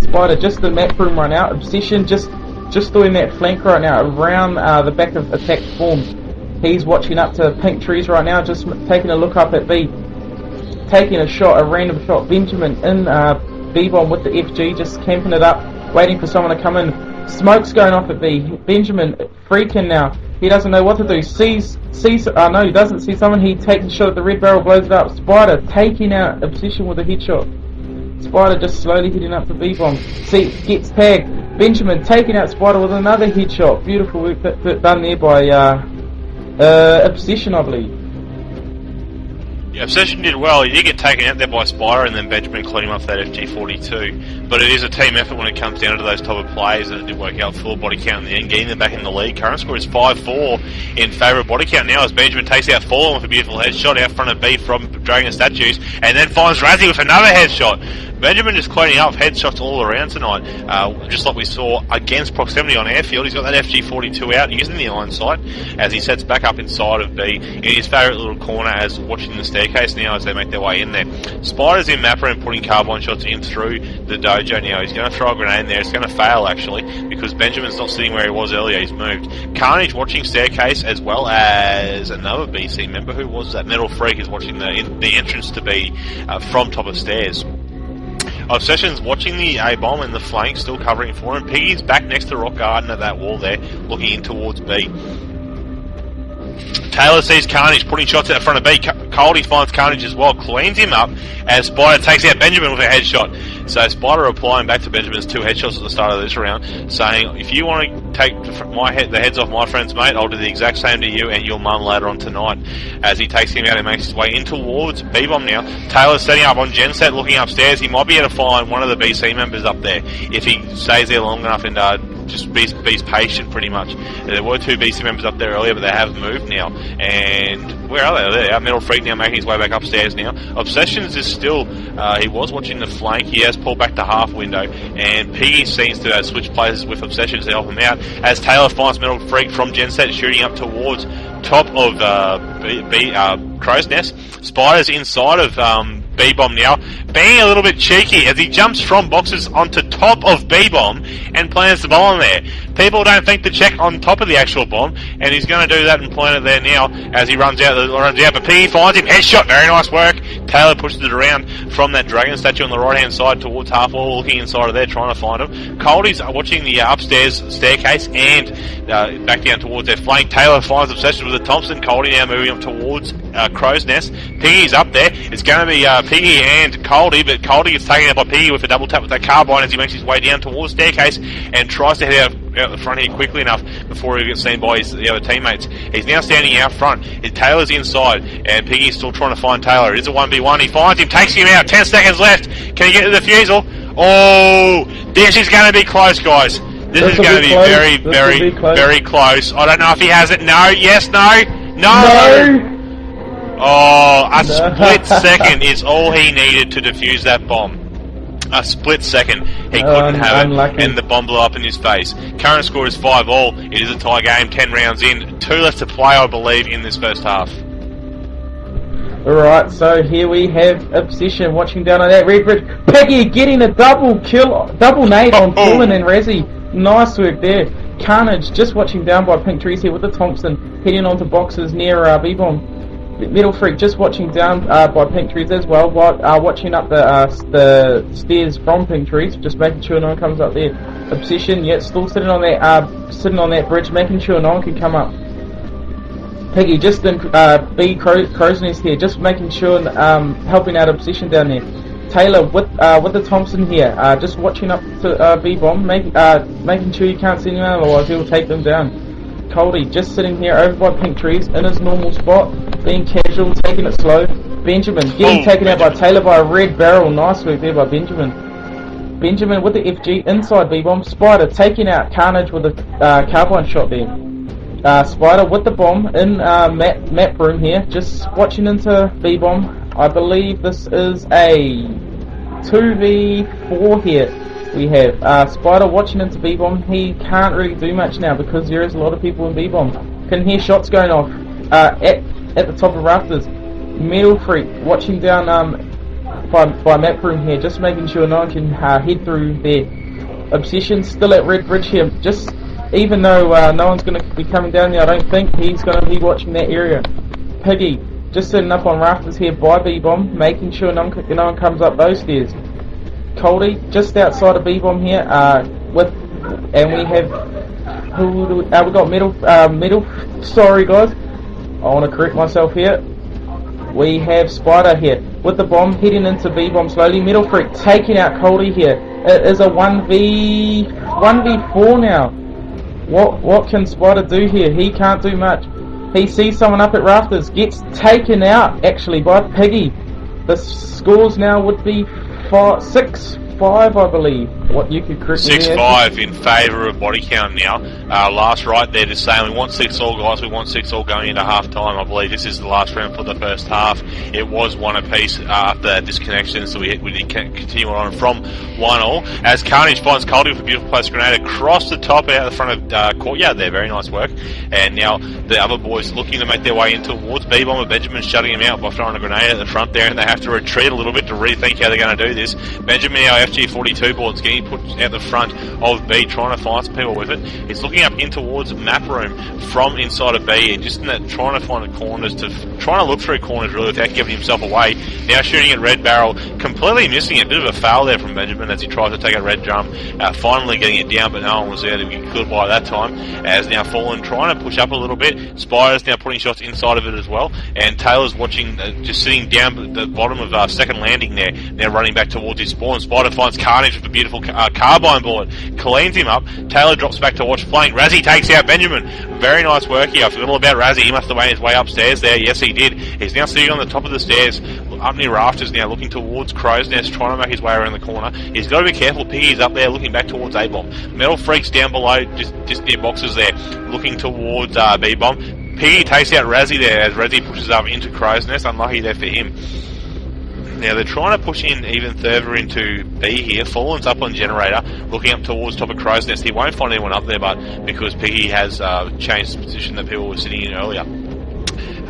Spider just the map room right now. Obsession just doing that flank right now around the back of attack forms. He's watching up to pink trees right now, just taking a look up at B. Taking a shot, a random shot. Benjamin in B-bomb with the FG, just camping it up, waiting for someone to come in. Smoke's going off at B. Benjamin freaking now. He doesn't know what to do. No, he doesn't see someone. He takes a shot at the red barrel, blows it up. Spider taking out Obsession with a headshot. Spider just slowly heading up to B-bomb. Gets tagged. Benjamin taking out Spider with another headshot. Beautiful work done there by Obsession, I believe. Yeah, Obsession did well. He did get taken out there by Spider, and then Benjamin cleaned him off that FG42. But it is a team effort when it comes down to those type of plays, and it did work out. Full body count in the end, getting them back in the lead. Current score is 5-4 in favour of body count now, as Benjamin takes out Fallen with a beautiful headshot out front of B from Dragon Statues, and then finds Razzie with another headshot. Benjamin just cleaning up headshots all around tonight, just like we saw against Proximity on Airfield. He's got that FG42 out, using the iron sight, as he sets back up inside of B in his favourite little corner, as watching the staircase now as they make their way in there. Spider's in map room putting carbine shots in through the dojo now. He's going to throw a grenade in there. It's going to fail, actually, because Benjamin's not sitting where he was earlier. He's moved. Carnage watching staircase, as well as another BC member. Who was that? Metal Freak is watching the entrance to B from top of stairs. Obsession's watching the A-bomb and the flank, still covering for him. Piggy's back next to Rock Garden at that wall there, looking in towards B. Taylor sees Carnage putting shots out front of B. Coldy finds Carnage as well, cleans him up, as Spider takes out Benjamin with a headshot. So Spider replying back to Benjamin's 2 headshots at the start of this round, saying, if you want to take the heads off my friends, mate, I'll do the exact same to you and your mum later on tonight. As he takes him out and makes his way in towards B-bomb now. Taylor's setting up on Genset, looking upstairs. He might be able to find one of the BC members up there if he stays there long enough and just be patient, pretty much. There were 2 BC members up there earlier, but they have moved now. And where are they? They're out. Metal Freak now making his way back upstairs now. Obsessions is still, he was watching the flank. He has pulled back to half window, and Piggy seems to switch places with Obsessions to help him out, as Taylor finds Metal Freak from Genset shooting up towards top of Crow's Nest. Spider's inside of B-bomb now, being a little bit cheeky as he jumps from boxes onto top of B-bomb and plants the bomb on there. People don't think to check on top of the actual bomb, and he's going to do that and plant it there now as he runs out. But Piggy finds him, headshot, very nice work. Taylor pushes it around from that dragon statue on the right hand side towards half wall, looking inside of there, trying to find him. Coldy's watching the upstairs staircase and back down towards their flank. Taylor finds Obsession with a Thompson. Coldy now moving up towards Crow's Nest. Piggy's up there. It's going to be Piggy and Coldy, but Coldy gets taken out by Piggy with a double tap with that carbine as he makes his way down towards staircase and tries to head out the front here quickly enough before he gets seen by the other teammates. He's now standing out front. Taylor's inside, and Piggy's still trying to find Taylor. It is a 1v1. He finds him, takes him out. 10 seconds left. Can he get to the defusal? Oh, this is going to be close, guys. This is going to be very close. I don't know if he has it. No. Yes. No. Oh, a split second is all he needed to defuse that bomb. A split second. He couldn't have it, and the bomb blew up in his face. Current score is 5-all. It is a tie game, 10 rounds in. 2 left to play, I believe, in this first half. Alright, so here we have Obsession watching down on that red bridge. Piggy getting a double nade on Fallen and Razzie. Nice work there. Carnage just watching down by Pink Trees here with the Thompson, heading onto boxes near B-Bomb. Metal Freak just watching down by Pink Trees as well, watching up the stairs from Pink Trees, just making sure no one comes up there. Obsession, yet still sitting on that bridge, making sure no one can come up. Piggy just in B Crow's Nest here, just making sure helping out Obsession down there. Taylor with the Thompson here, just watching up to B-Bomb, making sure you can't see anyone, otherwise he'll take them down. Coldy just sitting here over by Pink Trees in his normal spot, being casual, taking it slow. Benjamin getting taken out by Taylor by a red barrel. Nice work there by Benjamin. Benjamin with the FG inside B-Bomb. Spider taking out Carnage with a carbine shot there. Spider with the bomb in map room here, just watching into B-Bomb. I believe this is a 2v4 here. We have Spider watching into B-Bomb. He can't really do much now because there is a lot of people in B-Bomb. Can hear shots going off at the top of rafters. Metal Freak watching down by map room here, just making sure no one can head through there. Obsession still at red bridge here, just even though no one's going to be coming down there, I don't think he's going to be watching that area. Piggy just sitting up on rafters here by B-Bomb, making sure no one comes up those stairs. Coldy just outside of B-Bomb here, and we have we got Metal. Sorry guys, I want to correct myself here. We have Spider here with the bomb heading into B-Bomb slowly. Metal Freak taking out Coldy here. It is a 1v4 now. What can Spider do here? He can't do much. He sees someone up at rafters, gets taken out actually by Piggy. The scores now would be 6-5, I believe. What you could correct me there. 6-5 in favour of body count now. Last right there just saying we want 6 all guys, we want 6 all going into half time. I believe this is the last round for the first half. It was 1 apiece after that disconnection, so we did continue on from 1 all. As Carnage finds Coldy with a beautiful place grenade across the top out the front of courtyard there, very nice work. And now the other boys looking to make their way in towards B-Bomb, and Benjamin shutting him out by throwing a grenade at the front there, and they have to retreat a little bit to rethink how they're going to do this. Benjamin, our FG42 board's getting put out the front of B, trying to find some people with it. He's looking up in towards map room from inside of B, and just in that trying to find the corners, trying to look through corners really without giving himself away. Now shooting at red barrel, completely missing it. A bit of a foul there from Benjamin as he tries to take a red drum, finally getting it down, but no one was there to be killed by that time. As now Fallen trying to push up a little bit. Spider's now putting shots inside of it as well, and Taylor's watching, just sitting down at the bottom of second landing there, now running back towards his spawn. Spider finds Carnage with a beautiful carbine bullet, cleans him up. Taylor drops back to watch flank. Razzie takes out Benjamin. Very nice work here. I forgot all about Razzie. He must have made his way upstairs there. Yes, he did. He's now sitting on the top of the stairs, up near rafters now, looking towards Crow's Nest, trying to make his way around the corner. He's got to be careful. Piggy's up there, looking back towards A-Bomb. Metal Freak's down below, just near boxes there, looking towards B-Bomb. Piggy takes out Razzie there as Razzie pushes up into Crow's Nest. Unlucky there for him. Now they're trying to push in even further into B here. Fallen's up on generator, looking up towards top of Crow's Nest. He won't find anyone up there, but because Piggy has changed the position that people were sitting in earlier.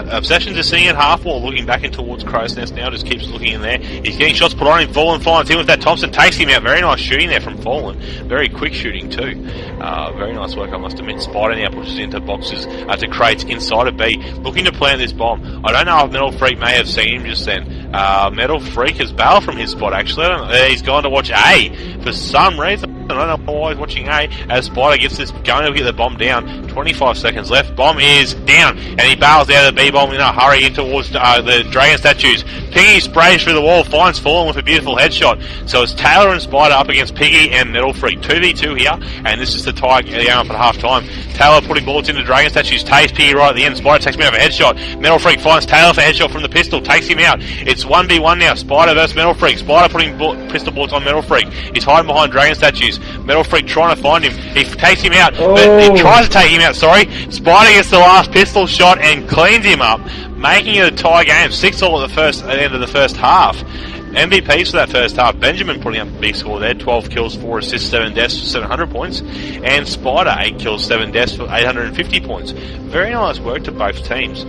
Obsession's just sitting at half wall, looking back in towards Crow's Nest now, just keeps looking in there. He's getting shots put on him. Fallen finds him with that Thompson, takes him out. Very nice shooting there from Fallen. Very quick shooting too. Very nice work, I must admit. Spider now pushes into boxes, to crates inside of B, looking to plant this bomb. I don't know if Metal Freak may have seen him just then. Metal Freak has bailed from his spot actually. He's gone to watch A for some reason. I don't know why he's watching A, as Spider gets this, going to get the bomb down. 25 seconds left. Bomb is down, and he bails out of the B-Bomb in a hurry in towards the Dragon statues. Piggy sprays through the wall, finds Fallen with a beautiful headshot. So it's Taylor and Spider up against Piggy and Metal Freak. 2v2 here, and this is the tie going for half time. Taylor putting bullets into Dragon statues, takes Piggy right at the end. Spider takes him out of a headshot. Metal Freak finds Taylor for a headshot from the pistol, takes him out. It's 1v1 now, Spider versus Metal Freak. Spider putting pistol bullets on Metal Freak. He's hiding behind Dragon statues. Metal Freak trying to find him. He takes him out, but he tries to take him out, sorry. Spider gets the last pistol shot and cleans him up, making it a tie game. 6-all at the end of the first half. MVPs for that first half. Benjamin putting up a big score there. 12 kills, 4 assists, 7 deaths for 700 points. And Spider, 8 kills, 7 deaths for 850 points. Very nice work to both teams.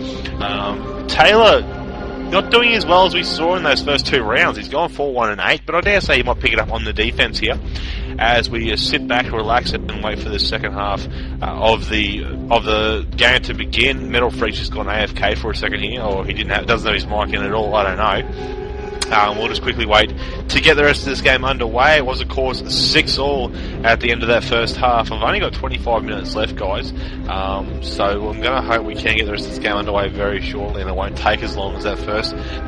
Taylor not doing as well as we saw in those first 2 rounds. He's gone 4-1-8, but I dare say he might pick it up on the defense here as we sit back, relax it, and wait for the second half of the game to begin. Metal Freak's just gone AFK for a second here, or he doesn't have his mic in at all. I don't know. We'll just quickly wait to get the rest of this game underway. It was, of course, 6-6 at the end of that first half. I've only got 25 minutes left, guys, so I'm going to hope we can get the rest of this game underway very shortly, and it won't take as long as the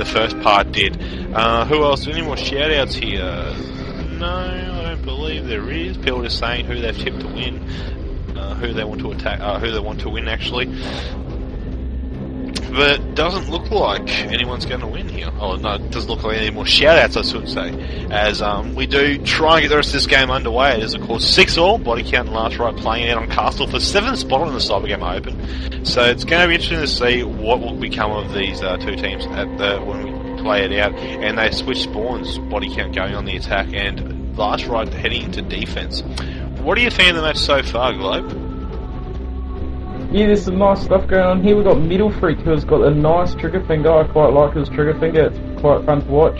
first part did. Who else? Any more shout-outs here? No, I don't believe there is. People just saying who they've tipped to win, who they want to attack, who they want to win, actually. But it doesn't look like anyone's going to win here. Oh, no, it doesn't look like any more shout-outs, I should say. As we do try and get the rest of this game underway. It is, of course, 6-6, Body Count and Last Rite playing out on Castle for 7th spot on the Cyber Game Open. So it's going to be interesting to see what will become of these 2 teams when we play it out. And they switch spawns, Body Count going on the attack and Last Rite heading into defense. What do you think of the match so far, Globe? Yeah, there's some nice stuff going on here. We've got Metal Freak, who's got a nice trigger finger. I quite like his trigger finger. It's quite fun to watch.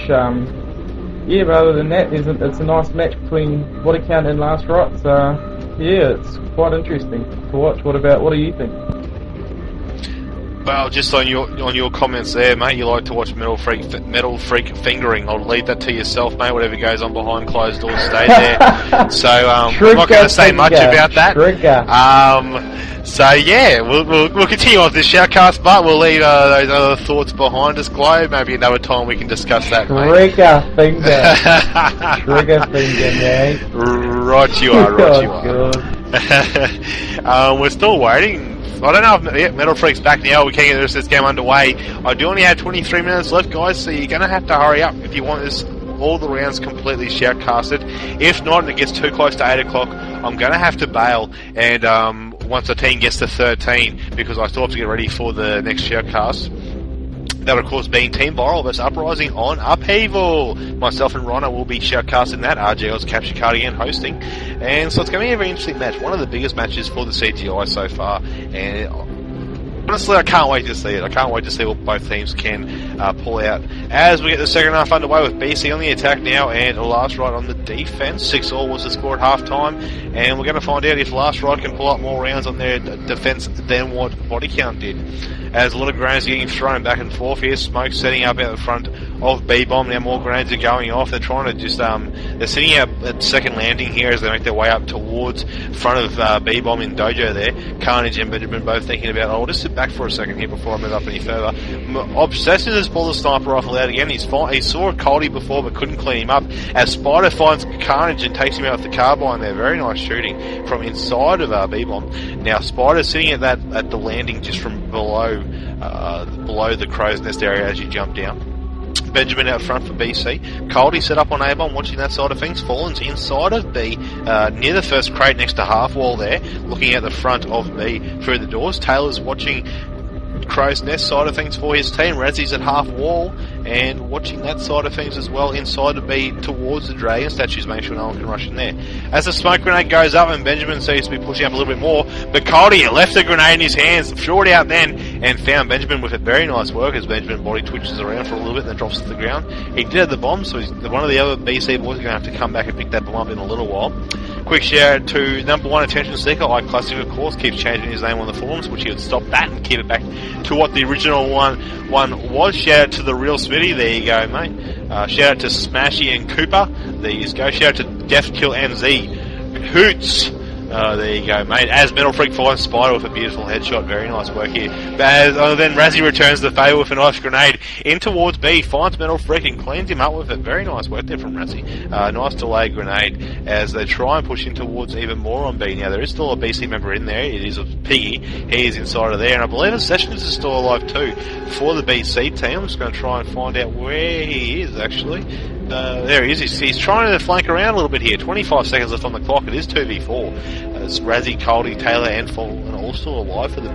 Yeah, but other than that, it's a nice match between Body Count and Last Rite. So, yeah, it's quite interesting to watch. What do you think? Well, just on your comments there, mate, you like to watch Metal Freak fingering. I'll leave that to yourself, mate. Whatever goes on behind closed doors, stay there. So I'm not going to say much about that. So yeah, we'll continue on this shoutcast, but we'll leave those other thoughts behind us, Globe. Maybe another time we can discuss that, mate. Trigger finger, mate. Right you are. We're still waiting. I don't know if Metal Freak's back now. We can't get this game underway. I do only have 23 minutes left, guys, so you're going to have to hurry up if you want all the rounds completely shoutcasted. If not, and it gets too close to 8 o'clock, I'm going to have to bail. And once the team gets to 13, because I still have to get ready for the next shoutcast. That, of course, being Team Viral vs Uprising on Upheaval. Myself and Rhino will be shoutcasting that. RGL's Capture Card again hosting. And so it's going to be a very interesting match. One of the biggest matches for the CGI so far. And honestly, I can't wait to see it. I can't wait to see what both teams can pull out. As we get the second half underway with BC on the attack now and Last Rite on the defense. 6-6 was the score at half-time. And we're going to find out if Last Rite can pull up more rounds on their defense than what Body Count did. As a lot of grenades are getting thrown back and forth here. Smoke setting up out the front of B-Bomb. Now more grenades are going off. They're trying to just, they're sitting out at second landing here as they make their way up towards front of B-Bomb in Dojo there. Carnage and Benjamin both thinking about, I'll just sit back for a second here before I move up any further. Obsessive has pulled the sniper rifle out again. He saw a CoD before but couldn't clean him up. As Spider finds Carnage and takes him out with the carbine there. Very nice shooting from inside of B-Bomb. Now Spider sitting at the landing just from below the crow's nest area as you jump down. Benjamin out front for BC. Coldy set up on A-Bomb, watching that side of things. Fallen's inside of B, near the first crate next to half wall there, looking at the front of B through the doors. Taylor's watching Crow's Nest side of things for his team. Razzy's at half wall and watching that side of things as well inside to be towards the dragon statues, make sure no one can rush in there. As the smoke grenade goes up and Benjamin seems to be pushing up a little bit more, but Cody left the grenade in his hands, threw it out then and found Benjamin with it. Very nice work as Benjamin body twitches around for a little bit and then drops to the ground. He did have the bomb, so one of the other BC boys is going to have to come back and pick that bomb up in a little while. Quick shout out to number one attention seeker, iClassic of course, keeps changing his name on the forums, which he would stop that and keep it back to what the original one was. Shout out to the real Smitty, there you go mate. Shout out to Smashy and Cooper, there you go. Shout out to Deathkill MZ, Hoots. There you go, mate. As Metal Freak finds Spider with a beautiful headshot. Very nice work here. But then Razzie returns the favour with a nice grenade in towards B. Finds Metal Freak and cleans him up with it. Very nice work there from Razzie. Nice delayed grenade as they try and push in towards even more on B. Now, there is still a BC member in there. It is a Piggy. He is inside of there. And I believe Sessions is still alive too for the BC team. I'm just going to try and find out where he is, actually. There he is. He's trying to flank around a little bit here. 25 seconds left on the clock. It is 2v4. As Razzie, Coldy, Taylor, and Fallen are all still alive for the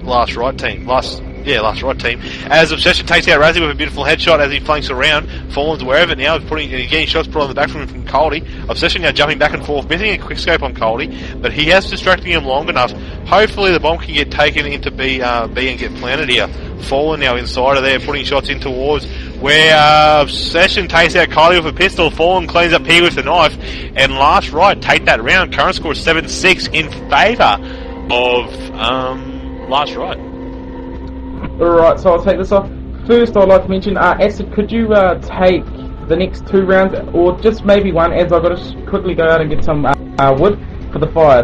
Last Rite team. Yeah, last right team. As Obsession takes out Razzie with a beautiful headshot as he flanks around. Fallen's aware of it now, he's getting shots put on the back from CoD. Obsession now jumping back and forth, missing a quick scope on CoD, but he has distracting him long enough. Hopefully the bomb can get taken into B and get planted here. Fallen now inside of there, putting shots in towards where Obsession takes out Kylie with a pistol. Fallen cleans up P with the knife, and last right take that round. Current score is 7-6 in favour of last right. Alright, so I'll take this off. First, I'd like to mention, Acid, could you take the next 2 rounds, or just maybe 1, as I've got to quickly go out and get some wood for the fire,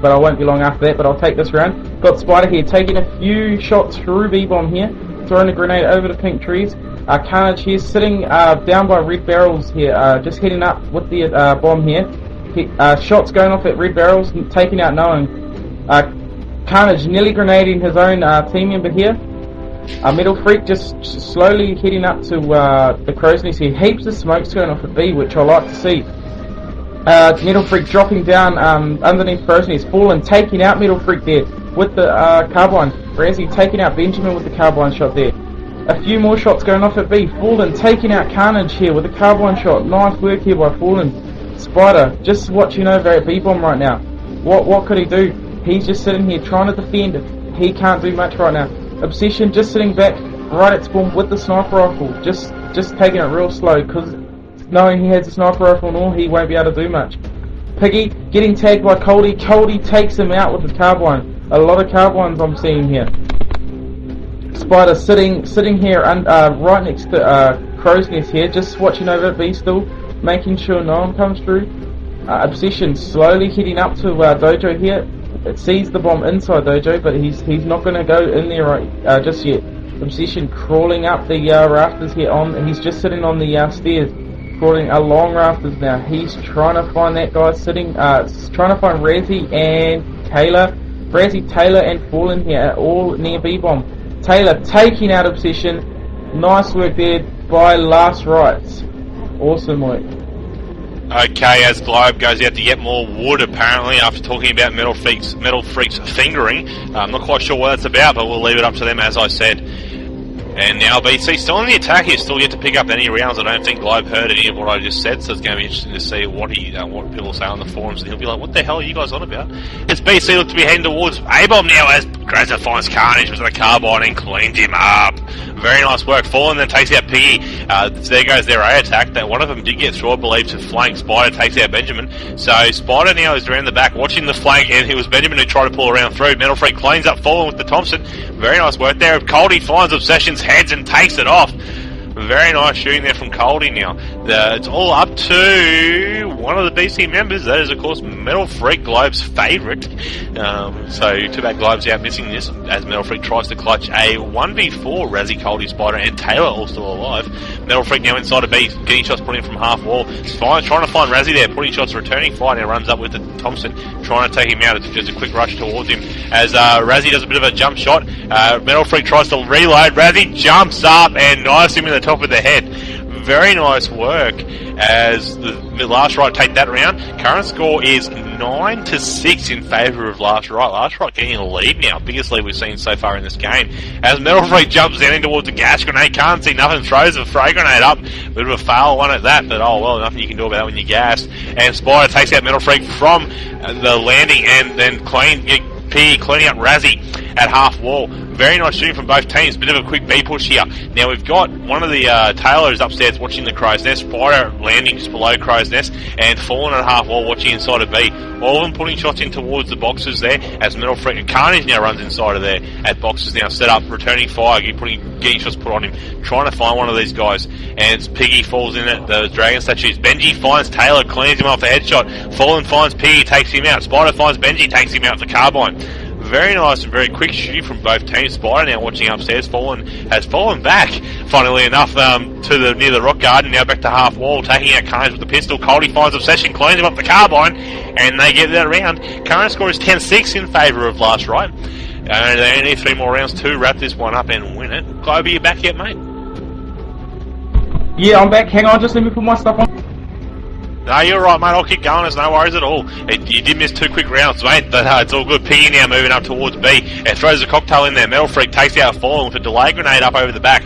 but I won't be long after that, but I'll take this round. Got Spider here, taking a few shots through B-bomb here, throwing a grenade over the pink trees. Carnage here, sitting down by red barrels here, just heading up with the bomb here. Shots going off at red barrels, taking out Knowing. Carnage nearly grenading his own team member here. Metal Freak just slowly heading up to the crow's nest here. Heaps of smokes going off at B, which I like to see. Metal Freak dropping down underneath crow's nest. Fallen taking out Metal Freak there with the carbine. Razzie taking out Benjamin with the carbine shot there. A few more shots going off at B. Fallen taking out Carnage here with a carbine shot. Nice work here by Fallen. Spider just watching over at B-bomb right now. What could he do? He's just sitting here trying to defend. He can't do much right now. Obsession just sitting back right at spawn with the sniper rifle, just taking it real slow, because knowing he has a sniper rifle and all, he won't be able to do much. Piggy getting tagged by Coldy. Coldy takes him out with his carbine. A lot of carbines I'm seeing here. Spider sitting here and right next to Crow's Nest here, just watching over at B still, making sure no one comes through. Obsession slowly heading up to Dojo here. It sees the bomb inside Dojo, but he's not going to go in there right just yet. Obsession crawling up the rafters here. He's just sitting on the stairs, crawling along rafters now. He's trying to find that guy sitting, trying to find Razzie and Taylor. Razzie, Taylor, and Fallen here, all near B-bomb. Taylor taking out Obsession. Nice work there by Last Rites. Awesome work. Okay, as Globe goes out to get more wood, apparently, after talking about Metal Freak's fingering. I'm not quite sure what that's about, but we'll leave it up to them, as I said. And now BC still in the attack here, still yet to pick up any rounds. I don't think Globe heard any of what I just said, so it's going to be interesting to see what people say on the forums, and he'll be like, what the hell are you guys on about? It's BC look to be heading towards A-bomb now as Grazza finds Carnage with the carbine and cleans him up. Very nice work. Fallen then takes out Piggy. There goes their A attack. That one of them did get through, I believe, to flank. Spider takes out Benjamin. So Spider now is around the back watching the flank, and it was Benjamin who tried to pull around through. Metal Freak cleans up Fallen with the Thompson. Very nice work there. Coldy finds Obsession's heads and takes it off. Very nice shooting there from Coldy now. It's all up to one of the BC members. That is, of course, Metal Freak, Globe's favourite. So too bad Globe's out missing this as Metal Freak tries to clutch a 1v4. Razzie, Coldy, Spider, and Taylor all still alive. Metal Freak now inside of B, getting shots put in from half wall. Trying to find Razzie there, putting shots, returning fire. Now runs up with the Thompson, trying to take him out. It's just a quick rush towards him as Razzie does a bit of a jump shot. Metal Freak tries to reload. Razzie jumps up and knives him in the top of the head. Very nice work as the Last Right take that round. Current score is 9-6 in favour of Last Right. Last Right getting a lead now, biggest lead we've seen so far in this game. As Metal Freak jumps down in towards the gas grenade, can't see nothing, throws a throw grenade up. Bit of a fail one at that, but oh well, nothing you can do about that when you're gassed. And Spider takes out Metal Freak from the landing and then cleaning up Razzie at half wall. Very nice shooting from both teams. Bit of a quick B push here. Now we've got one of the Taylors upstairs watching the Crow's Nest. Spider landing just below Crow's Nest and Fallen at half wall watching inside of B. All of them putting shots in towards the boxes there as Metal Freak and Carnage now runs inside of there at boxes now set up, returning fire, getting shots put on him, trying to find one of these guys. And Piggy falls in at the dragon statues. Benji finds Taylor, cleans him off the headshot. Fallen finds Piggy, takes him out. Spider finds Benji, takes him out with the carbine. Very nice and very quick shooting from both teams. Spider now watching upstairs. Fallen has fallen back, funnily enough, to near the rock garden. Now back to half wall, taking out Carnage with the pistol. Coldy finds Obsession, cleans him up the carbine, and they get that round. Current score is 10-6 in favour of Last Right. And they only need 3 more rounds to wrap this one up and win it. Globe, are you back yet, mate? Yeah, I'm back. Hang on, just let me put my stuff on. No, you're right, mate. I'll keep going. There's no worries at all. You did miss 2 quick rounds, mate, but it's all good. Piggy now moving up towards B. It throws a cocktail in there. Metal Freak takes out Fallen with a delay grenade up over the back.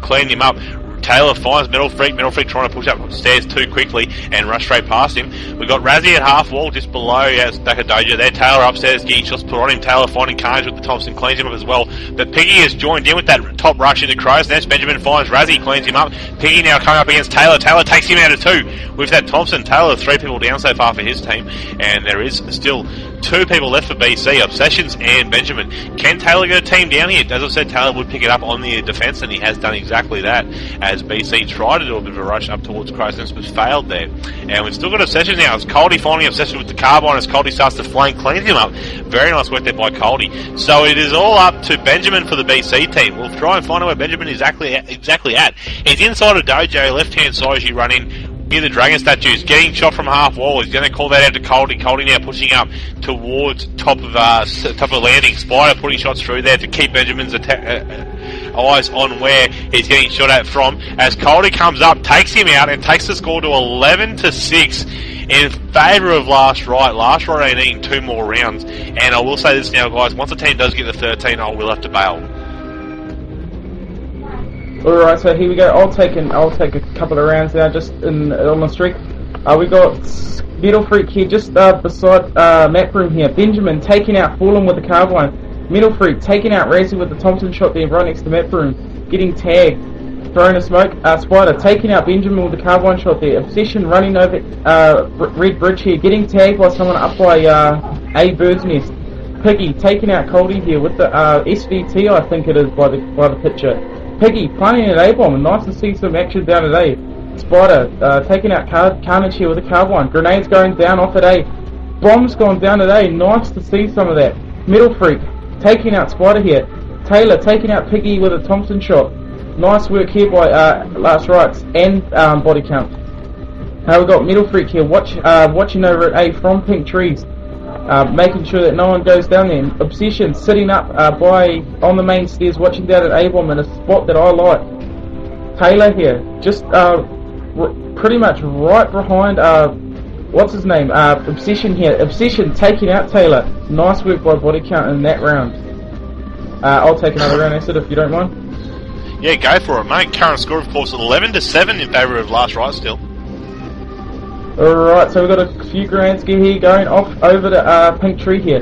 Clean him up. Taylor finds Metal Freak trying to push up stairs too quickly and rush straight past him. We got Razzie at half wall just below Stacker Dojo there. Taylor upstairs getting shots put on him. Taylor finding Carnage with the Thompson, cleans him up as well. But Piggy has joined in with that top rush into Crow's Nest. Benjamin finds Razzie, cleans him up. Piggy now coming up against Taylor. Taylor takes him out of 2 with that Thompson. Taylor 3 people down so far for his team, and there is still 2 people left for BC, Obsessions and Benjamin. Can Taylor get a team down here? As I said, Taylor would pick it up on the defence, and he has done exactly that, as BC tried to do a bit of a rush up towards Crow's Nest, but failed there. And we've still got Obsessions now. It's Coldy finding Obsession with the carbine as Coldy starts to flame, cleans him up. Very nice work there by Coldy. So it is all up to Benjamin for the BC team. We'll try and find out where Benjamin is exactly at. He's inside a dojo, left-hand side as you run in. Near the dragon statues, getting shot from half wall. He's going to call that out to Coldy. Coldy now pushing up towards top of landing. Spider putting shots through there to keep Benjamin's eyes on where he's getting shot at from. As Coldy comes up, takes him out, and takes the score to 11-6 in favour of Last Rite. Last Rite ain't needing 2 more rounds. And I will say this now, guys. Once the team does get to 13, I will have to bail. Alright, so here we go. I'll take a couple of rounds now, just on the streak. We got Metal Freak here, just beside map room here. Benjamin taking out Fallen with the carbine. Metal Freak taking out Razzie with the Thompson shot there, right next to map room. Getting tagged, throwing a smoke. Spider taking out Benjamin with the carbine shot there. Obsession running over Red Bridge here, getting tagged by someone up by A Bird's Nest. Piggy taking out Coldy here with the SVT, I think it is by the picture. Piggy planting an A-bomb, and nice to see some action down at A. Spider taking out Carnage here with a carbine. Grenades going down off at A. Bombs gone down at A. Nice to see some of that. Metal Freak taking out Spider here. Taylor taking out Piggy with a Thompson shot. Nice work here by Last Rites and Body Count. We've got Metal Freak here watching over at A from Pink Trees. Making sure that no one goes down there. Obsession sitting up on the main stairs, watching down at A-bomb in a spot that I like. Taylor here, just pretty much right behind what's his name? Obsession here. Obsession taking out Taylor. Nice work by Body Count in that round. I'll take another round, Acid, if you don't mind. Yeah, go for it, mate. Current score, of course, 11-7 in favour of Last Rite still. Alright, so we've got a few grenades here going off over to Pink Tree here.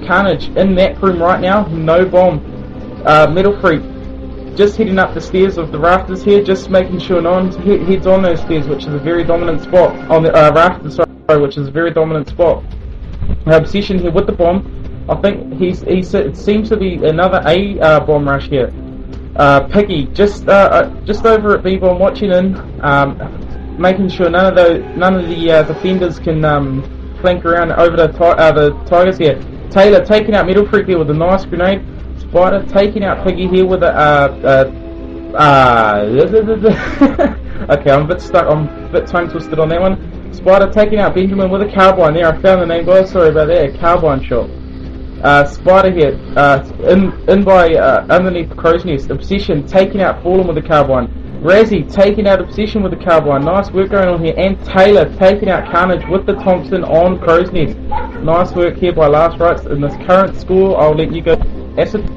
Carnage in that room right now, no bomb. Metal Freak just heading up the stairs of the rafters here, just making sure no one heads on those stairs, which is a very dominant spot. On the rafters, sorry, which is a very dominant spot. Obsession here with the bomb. I think it seems to be another A bomb rush here. Piggy just over at B bomb watching in. Making sure none of the defenders can flank around over the Tigers here. Taylor taking out Metal Freak here with a nice grenade. Spider taking out Piggy here with a okay, I'm a bit stuck. I'm a bit tongue twisted on that one. Spider taking out Benjamin with a carbine there. I found the name, guys. Sorry about that. A carbine shot. Spider here in by underneath the Crow's Nest. Obsession taking out Fallen with a carbine. Razzie taking out Obsession with the carbine. Nice work going on here. And Taylor taking out Carnage with the Thompson on Crow's Nest. Nice work here by Last Rites. In this current score, I'll let you go. Acid.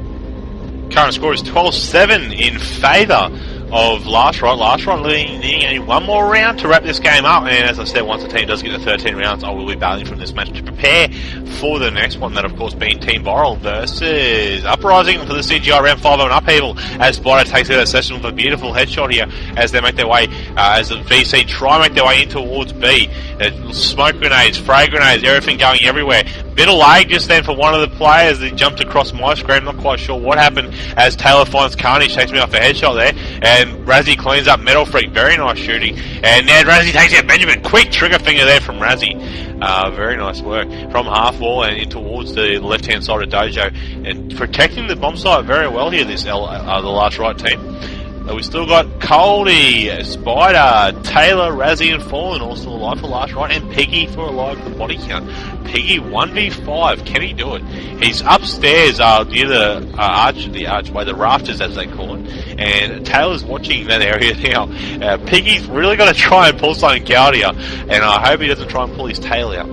Current score is 12-7 in favour of Last Rite. Last Rite needing only one more round to wrap this game up, and as I said, once the team does get to 13 rounds, I will be bailing from this match to prepare for the next one, that of course being Team Viral versus Uprising for the CGI round 5 of an upheaval, as Spider takes out a session with a beautiful headshot here as they make their way, as the VC try to make their way in towards B. Smoke grenades, frag grenades, everything going everywhere. Bit of lag just then for one of the players that jumped across my screen. Not quite sure what happened as Taylor finds Carnage, takes me off a headshot there, and Razzie cleans up Metal Freak. Very nice shooting. And now Razzie takes out Benjamin. Quick trigger finger there from Razzie. Very nice work from half wall and in towards the left hand side of Dojo, and protecting the bomb site very well here. The Last Rite team. We still got Coldy, Spider, Taylor, Razzie and Fallen all still alive for last right, and Piggy for alive for the body count. Piggy 1v5, can he do it? He's upstairs near the archway, the rafters as they call it, and Taylor's watching that area now. Piggy's really going to try and pull something out here, and I hope he doesn't try and pull his tail out.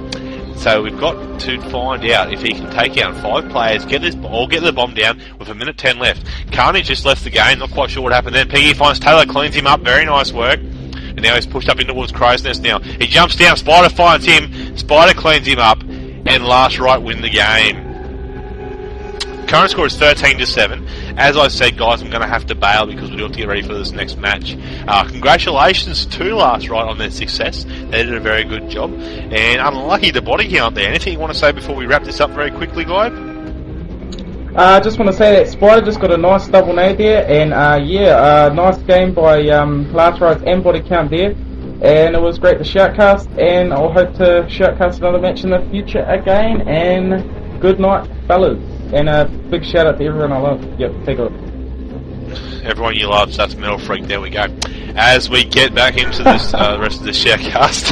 So we've got to find out if he can take out 5 players, get the bomb down with 1:10 left. Carnage just left the game, not quite sure what happened then. Piggy finds Taylor, cleans him up, very nice work. And now he's pushed up in towards Crow's Nest now. He jumps down, Spider finds him, Spider cleans him up, and Last Right win the game. Current score is 13-7. As I said, guys, I'm going to have to bail because we do have to get ready for this next match. Congratulations to Last Right on their success. They did a very good job. And unlucky the body count there. Anything you want to say before we wrap this up very quickly, guys? I just want to say that Spider just got a nice double nade there, and nice game by Last Rights and body count there. And it was great to shoutcast, and I'll hope to shoutcast another match in the future again. And good night, fellas. And a big shout out to everyone I love. Yep, take it. Everyone you love, so that's Metal Freak, there we go. As we get back into this rest of the shoutcast,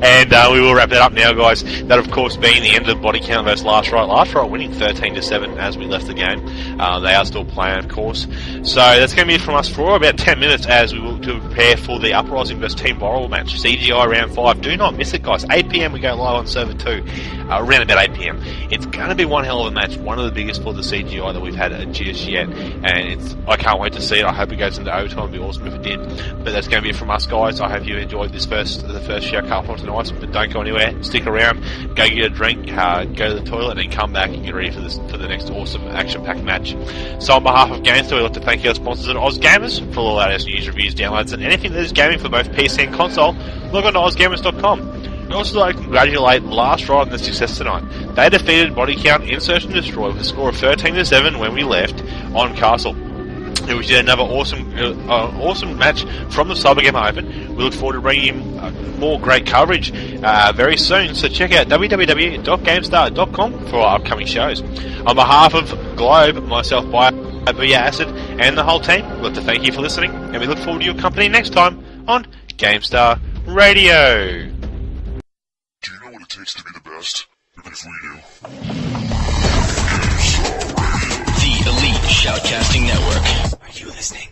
and we will wrap that up now, guys. That, of course, being the end of the body count versus Last Right. Last Right winning 13-7 as we left the game. They are still playing, of course. So that's going to be it from us for about 10 minutes as we will to prepare for the Uprising vs Team Borrell match, CGI round 5. Do not miss it, guys. 8 PM we go live on server 2, around about 8 PM. It's going to be one hell of a match, one of the biggest for the CGI that we've had just yet, and I can't wait to see it. I hope it goes into overtime. It'd be awesome if it did. But that's going to be it from us, guys. I hope you enjoyed the first shoutcast for tonight. But don't go anywhere. Stick around. Go get a drink. Go to the toilet, and come back and get ready for the next awesome action-packed match. So on behalf of Gamestah, we'd like to thank our sponsors at OzGamers for all our latest news, reviews, downloads, and anything that is gaming for both PC and console. Log on to OzGamers.com. We'd also like to congratulate Last Right on the success tonight. They defeated Body Count in Search and Destroy with a score of 13-7 when we left on Castle. It was yet another awesome match from the Cybergamer Open. We look forward to bringing you more great coverage very soon. So check out www.gamestar.com for our upcoming shows. On behalf of Globe, myself, Via Acid, and the whole team, we'd like to thank you for listening, and we look forward to your company next time on Gamestar Radio. Do you know what it takes to be the best? Because we do. The Elite Shoutcasting Network. Are you listening?